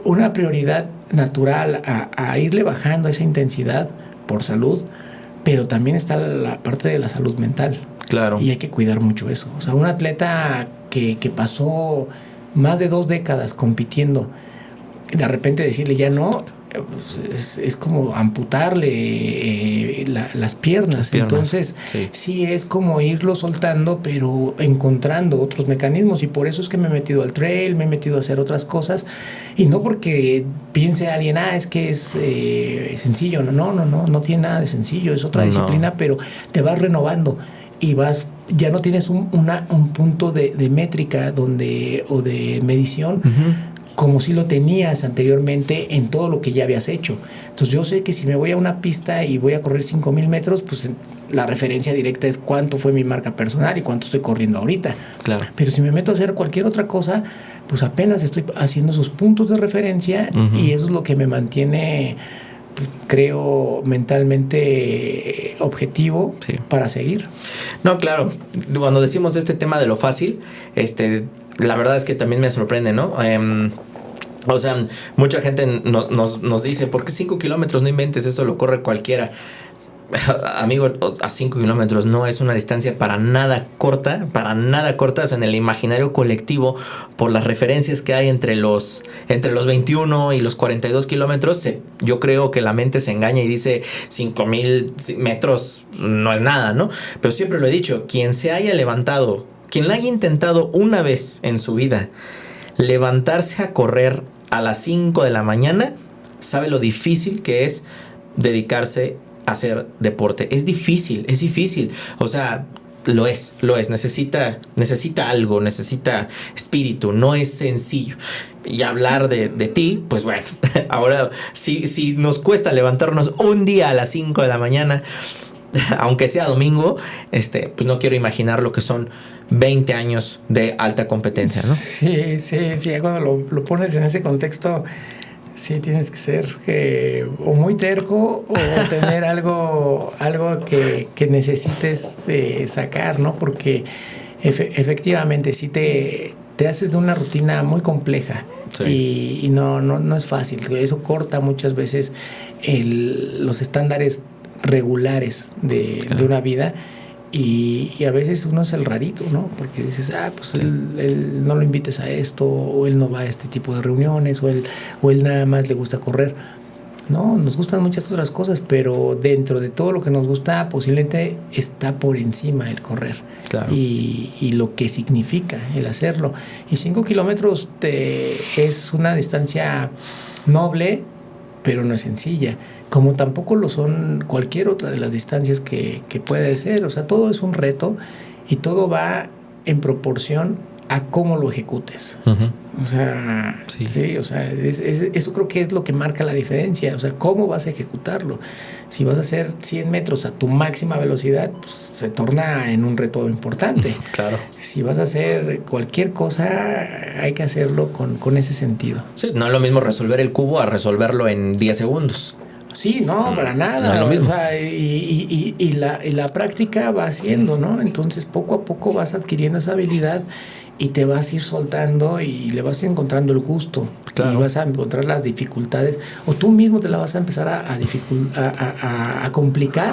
una prioridad natural a irle bajando esa intensidad por salud, pero también está la parte de la salud mental. Claro. Y hay que cuidar mucho eso. O sea, un atleta que pasó más de 2 décadas compitiendo, de repente decirle ya no, pues es como amputarle las piernas. Entonces, sí es como irlo soltando, pero encontrando otros mecanismos. Y por eso es que me he metido al trail, me he metido a hacer otras cosas. Y no porque piense alguien, es que es sencillo. No tiene nada de sencillo. Es otra disciplina, pero te vas renovando. Y ya no tienes un punto de métrica o de medición como si lo tenías anteriormente en todo lo que ya habías hecho. Entonces yo sé que si me voy a una pista y voy a correr 5,000 metros, pues la referencia directa es cuánto fue mi marca personal y cuánto estoy corriendo ahorita. Claro. Pero si me meto a hacer cualquier otra cosa, pues apenas estoy haciendo esos puntos de referencia y eso es lo que me mantiene, creo, mentalmente objetivo para seguir. No, claro. Cuando decimos este tema de lo fácil, la verdad es que también me sorprende, ¿no? O sea, mucha gente nos dice, ¿por qué 5 kilómetros? No inventes, eso lo corre cualquiera. Amigo, a 5 kilómetros no es una distancia para nada corta, o sea, en el imaginario colectivo, por las referencias que hay entre los 21 y los 42 kilómetros, yo creo que la mente se engaña y dice 5,000 metros no es nada, ¿no? Pero siempre lo he dicho, quien le haya intentado una vez en su vida levantarse a correr a las 5 de la mañana, sabe lo difícil que es dedicarse hacer deporte. Es difícil. O sea, lo es. Necesita algo, necesita espíritu. No es sencillo. Y hablar de ti, pues bueno, ahora si nos cuesta levantarnos un día a las 5 de la mañana, aunque sea domingo, pues no quiero imaginar lo que son 20 años de alta competencia, ¿no? Sí, cuando lo pones en ese contexto, sí tienes que ser o muy terco o tener algo que necesites sacar, ¿no? Porque efectivamente sí te haces de una rutina muy compleja y no es fácil. Eso corta muchas veces los estándares regulares de una vida. Y a veces uno es el rarito, ¿no? Porque dices, pues él no lo invites a esto, o él no va a este tipo de reuniones, o él nada más le gusta correr. No, nos gustan muchas otras cosas, pero dentro de todo lo que nos gusta, posiblemente está por encima el correr. Claro. Y lo que significa el hacerlo. Y 5 kilómetros es una distancia noble, pero no es sencilla. Como tampoco lo son cualquier otra de las distancias que puede ser. O sea, todo es un reto y todo va en proporción a cómo lo ejecutes. O sea, o sea, eso creo que es lo que marca la diferencia. O sea, cómo vas a ejecutarlo. Si vas a hacer 100 metros a tu máxima velocidad, pues se torna en un reto importante. Claro. Si vas a hacer cualquier cosa, hay que hacerlo con ese sentido. Sí, no es lo mismo resolver el cubo a resolverlo en 10 segundos. Sí, no, para nada. No es lo mismo. O sea, y la práctica va haciendo, ¿no? Entonces, poco a poco vas adquiriendo esa habilidad y te vas a ir soltando y le vas a ir encontrando el gusto. Claro. Y vas a encontrar las dificultades. O tú mismo te la vas a empezar a complicar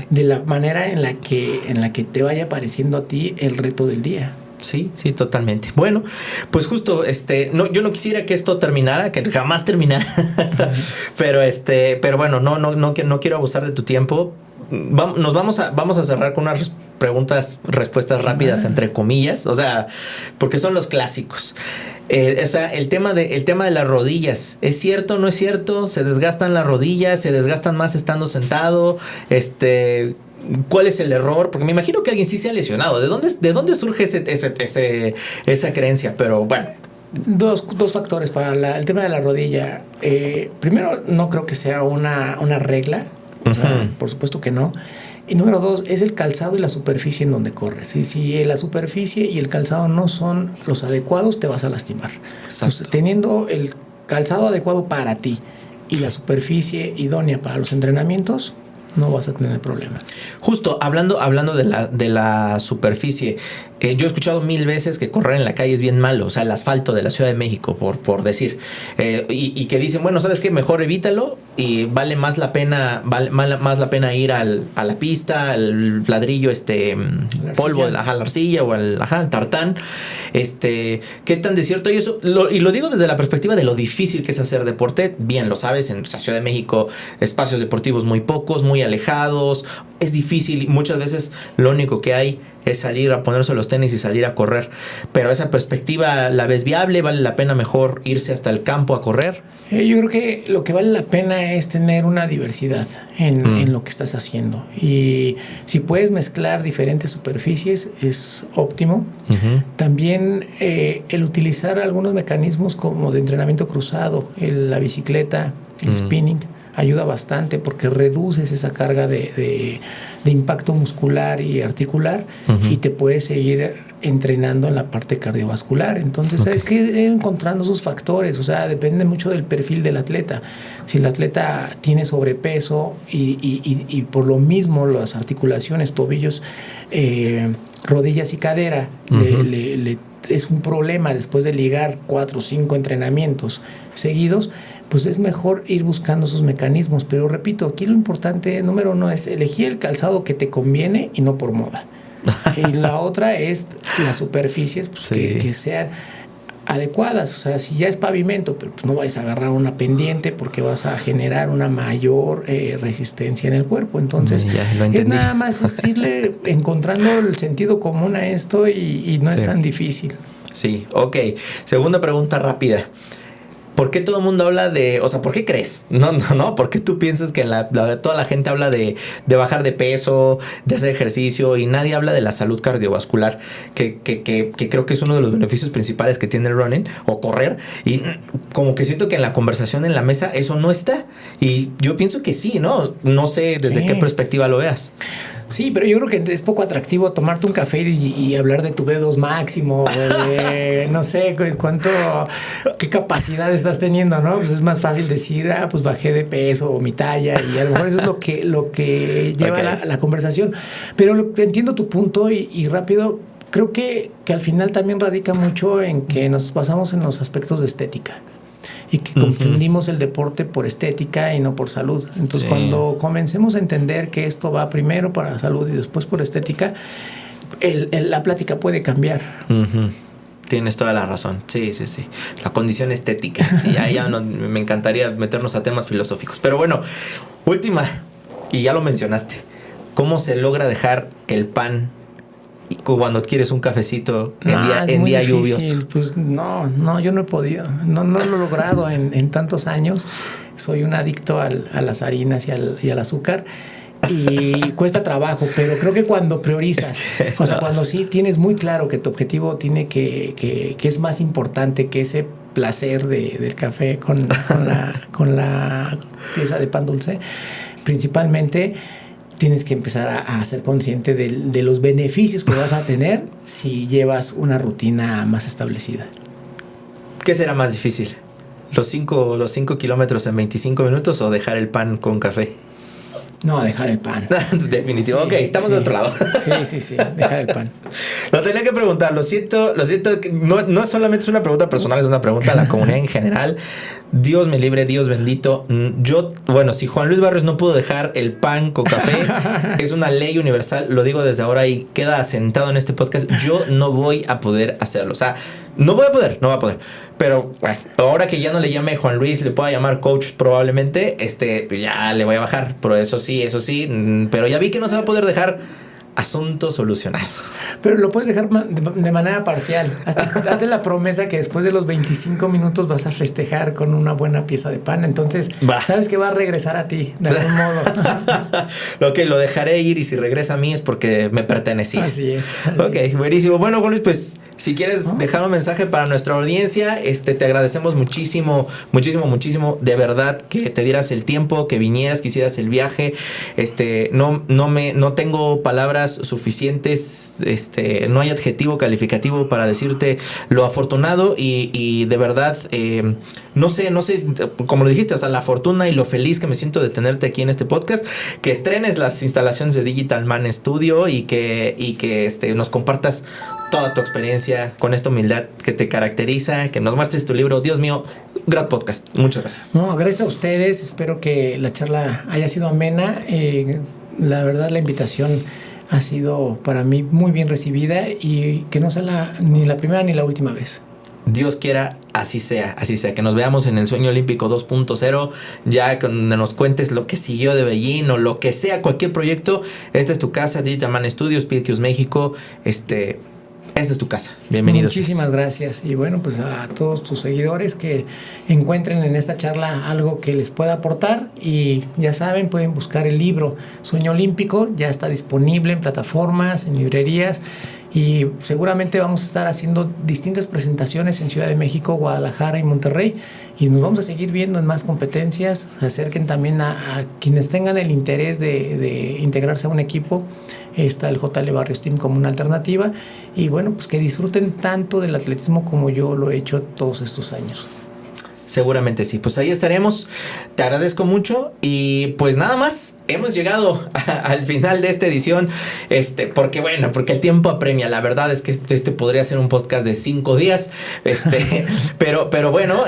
de la manera en la que te vaya apareciendo a ti el reto del día. Sí, totalmente. Bueno, pues justo, yo no quisiera que esto terminara, que jamás terminara. pero bueno, no quiero abusar de tu tiempo. Vamos a cerrar con unas respuestas rápidas, entre comillas, o sea, porque son los clásicos. O sea, el tema de las rodillas, ¿es cierto o no es cierto? ¿Se desgastan las rodillas? ¿Se desgastan más estando sentado? ¿Cuál es el error? Porque me imagino que alguien sí se ha lesionado. ¿De dónde surge esa creencia? Pero bueno. Dos factores para el tema de la rodilla. Primero, no creo que sea una regla. O sea, por supuesto que no. Y número 2, es el calzado y la superficie en donde corres. Y si la superficie y el calzado no son los adecuados, te vas a lastimar. Entonces, teniendo el calzado adecuado para ti y la superficie idónea para los entrenamientos, no vas a tener problema. Justo, hablando de la superficie, yo he escuchado 1000 veces que correr en la calle es bien malo, o sea, el asfalto de la Ciudad de México, por decir, y que dicen, bueno, ¿sabes qué? Mejor evítalo y vale más la pena ir a la pista, al ladrillo, polvo de la arcilla o al tartán, ¿qué tan de cierto hay eso? Y lo digo desde la perspectiva de lo difícil que es hacer deporte, bien lo sabes, en la Ciudad de México espacios deportivos muy pocos, muy alejados, es difícil y muchas veces lo único que hay es salir a ponerse los tenis y salir a correr. Pero esa perspectiva, ¿la ves viable? ¿Vale la pena mejor irse hasta el campo a correr? Yo creo que lo que vale la pena es tener una diversidad en lo que estás haciendo. Y si puedes mezclar diferentes superficies, es óptimo. También el utilizar algunos mecanismos como de entrenamiento cruzado, la bicicleta, el spinning, ayuda bastante porque reduces esa carga de impacto muscular y articular y te puedes seguir entrenando en la parte cardiovascular. Entonces, ¿sabes qué? Encontrando sus factores, o sea, depende mucho del perfil del atleta. Si el atleta tiene sobrepeso y por lo mismo las articulaciones, tobillos, rodillas y cadera es un problema después de ligar 4 o 5 entrenamientos seguidos, pues es mejor ir buscando sus mecanismos. Pero repito, aquí lo importante, número 1, es elegir el calzado que te conviene y no por moda. Y la otra es las superficies pues, que sean adecuadas. O sea, si ya es pavimento, pero pues no vayas a agarrar una pendiente porque vas a generar una mayor resistencia en el cuerpo. Entonces, es nada más es irle encontrando el sentido común a esto y no es tan difícil. Sí, ok. Segunda pregunta rápida. ¿Por qué todo el mundo habla de... O sea, ¿por qué crees? No. ¿Por qué tú piensas que toda la gente habla de bajar de peso, de hacer ejercicio y nadie habla de la salud cardiovascular? Que creo que es uno de los beneficios principales que tiene el running o correr. Y como que siento que en la conversación en la mesa eso no está. Y yo pienso que sí, ¿no? No sé desde qué perspectiva lo veas. Sí, pero yo creo que es poco atractivo tomarte un café y hablar de tu V2 máximo, de no sé qué capacidad estás teniendo, ¿no? Pues es más fácil decir, pues bajé de peso o mi talla y a lo mejor eso es lo que lleva la conversación. Pero entiendo tu punto y rápido, creo que al final también radica mucho en que nos basamos en los aspectos de estética. Y que confundimos el deporte por estética y no por salud. Entonces, cuando comencemos a entender que esto va primero para salud y después por estética, la plática puede cambiar. Tienes toda la razón. Sí. La condición estética. Y ya me encantaría meternos a temas filosóficos. Pero bueno, última, y ya lo mencionaste. ¿Cómo se logra dejar el pan cuando quieres un cafecito en día lluvioso? Pues no, yo no he podido. No lo he logrado en tantos años. Soy un adicto a las harinas y al azúcar. Y cuesta trabajo, pero creo que cuando priorizas, o sea, cuando sí tienes muy claro que tu objetivo tiene que es más importante que ese placer del café con la pieza de pan dulce, principalmente tienes que empezar a ser consciente de los beneficios que vas a tener si llevas una rutina más establecida. ¿Qué será más difícil? ¿Los 5 kilómetros en 25 minutos o dejar el pan con café? No, dejar el pan. Definitivo. Sí, ok, estamos de otro lado. Sí, dejar el pan. Lo tenía que preguntar. Lo siento. No solamente es una pregunta personal, es una pregunta a la comunidad en general. Dios me libre, Dios bendito. Si Juan Luis Barrios no pudo dejar el pan con café, es una ley universal. Lo digo desde ahora y queda asentado en este podcast. Yo no voy a poder hacerlo. O sea, no voy a poder. Pero bueno, ahora que ya no le llame Juan Luis, le pueda llamar coach probablemente, ya le voy a bajar. Pero eso sí. Pero ya vi que no se va a poder dejar. Asunto solucionado. Pero lo puedes dejar de manera parcial. Hazte la promesa que después de los 25 minutos vas a festejar con una buena pieza de pan. Entonces, sabes que va a regresar a ti, de algún modo. Lo dejaré ir y si regresa a mí es porque me pertenecía. Así es. Ok, buenísimo. Bueno, Juan Luis, pues Si quieres dejar un mensaje para nuestra audiencia, te agradecemos muchísimo, muchísimo, muchísimo, de verdad, que te dieras el tiempo, que vinieras, que hicieras el viaje. No tengo palabras suficientes, no hay adjetivo calificativo para decirte lo afortunado y de verdad, no sé, como lo dijiste, o sea, la fortuna y lo feliz que me siento de tenerte aquí en este podcast, que estrenes las instalaciones de Digital Man Studio y que nos compartas toda tu experiencia con esta humildad que te caracteriza, que nos muestres tu libro. Dios mío, gran podcast. Muchas gracias. No, gracias a ustedes. Espero que la charla haya sido amena. La verdad, la invitación ha sido para mí muy bien recibida y que no sea ni la primera ni la última vez. Dios quiera, así sea, que nos veamos en el Sueño Olímpico 2.0, ya donde nos cuentes lo que siguió de Beijing o lo que sea, cualquier proyecto. Esta es tu casa, Digital Man Studios, Speedcubes México. Esta es tu casa. Bienvenidos. Muchísimas gracias. Y bueno, pues a todos tus seguidores que encuentren en esta charla algo que les pueda aportar. Y ya saben, pueden buscar el libro Sueño Olímpico. Ya está disponible en plataformas, en librerías. Y seguramente vamos a estar haciendo distintas presentaciones en Ciudad de México, Guadalajara y Monterrey. Y nos vamos a seguir viendo en más competencias. Se acerquen también a quienes tengan el interés de integrarse a un equipo. Está el JL Barrios Team como una alternativa. Y bueno, pues que disfruten tanto del atletismo como yo lo he hecho todos estos años. Seguramente sí, pues ahí estaremos. Te agradezco mucho y pues nada más, hemos llegado al final de esta edición, porque el tiempo apremia. La verdad es que este podría ser un podcast de 5 días, pero bueno,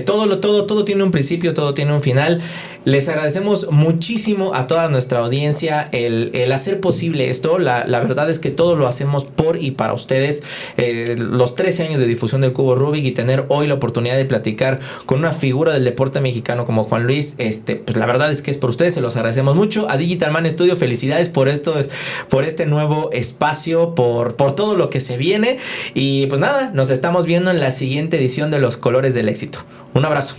todo tiene un principio, todo tiene un final. Les agradecemos muchísimo a toda nuestra audiencia el hacer posible esto. La verdad es que todo lo hacemos por y para ustedes. Los 13 años de difusión del Cubo Rubik y tener hoy la oportunidad de platicar con una figura del deporte mexicano como Juan Luis, pues la verdad es que es por ustedes, se los agradecemos mucho. A Digital Man Studio, felicidades por este nuevo espacio, por todo lo que se viene. Y pues nada, nos estamos viendo en la siguiente edición de Los Colores del Éxito. Un abrazo.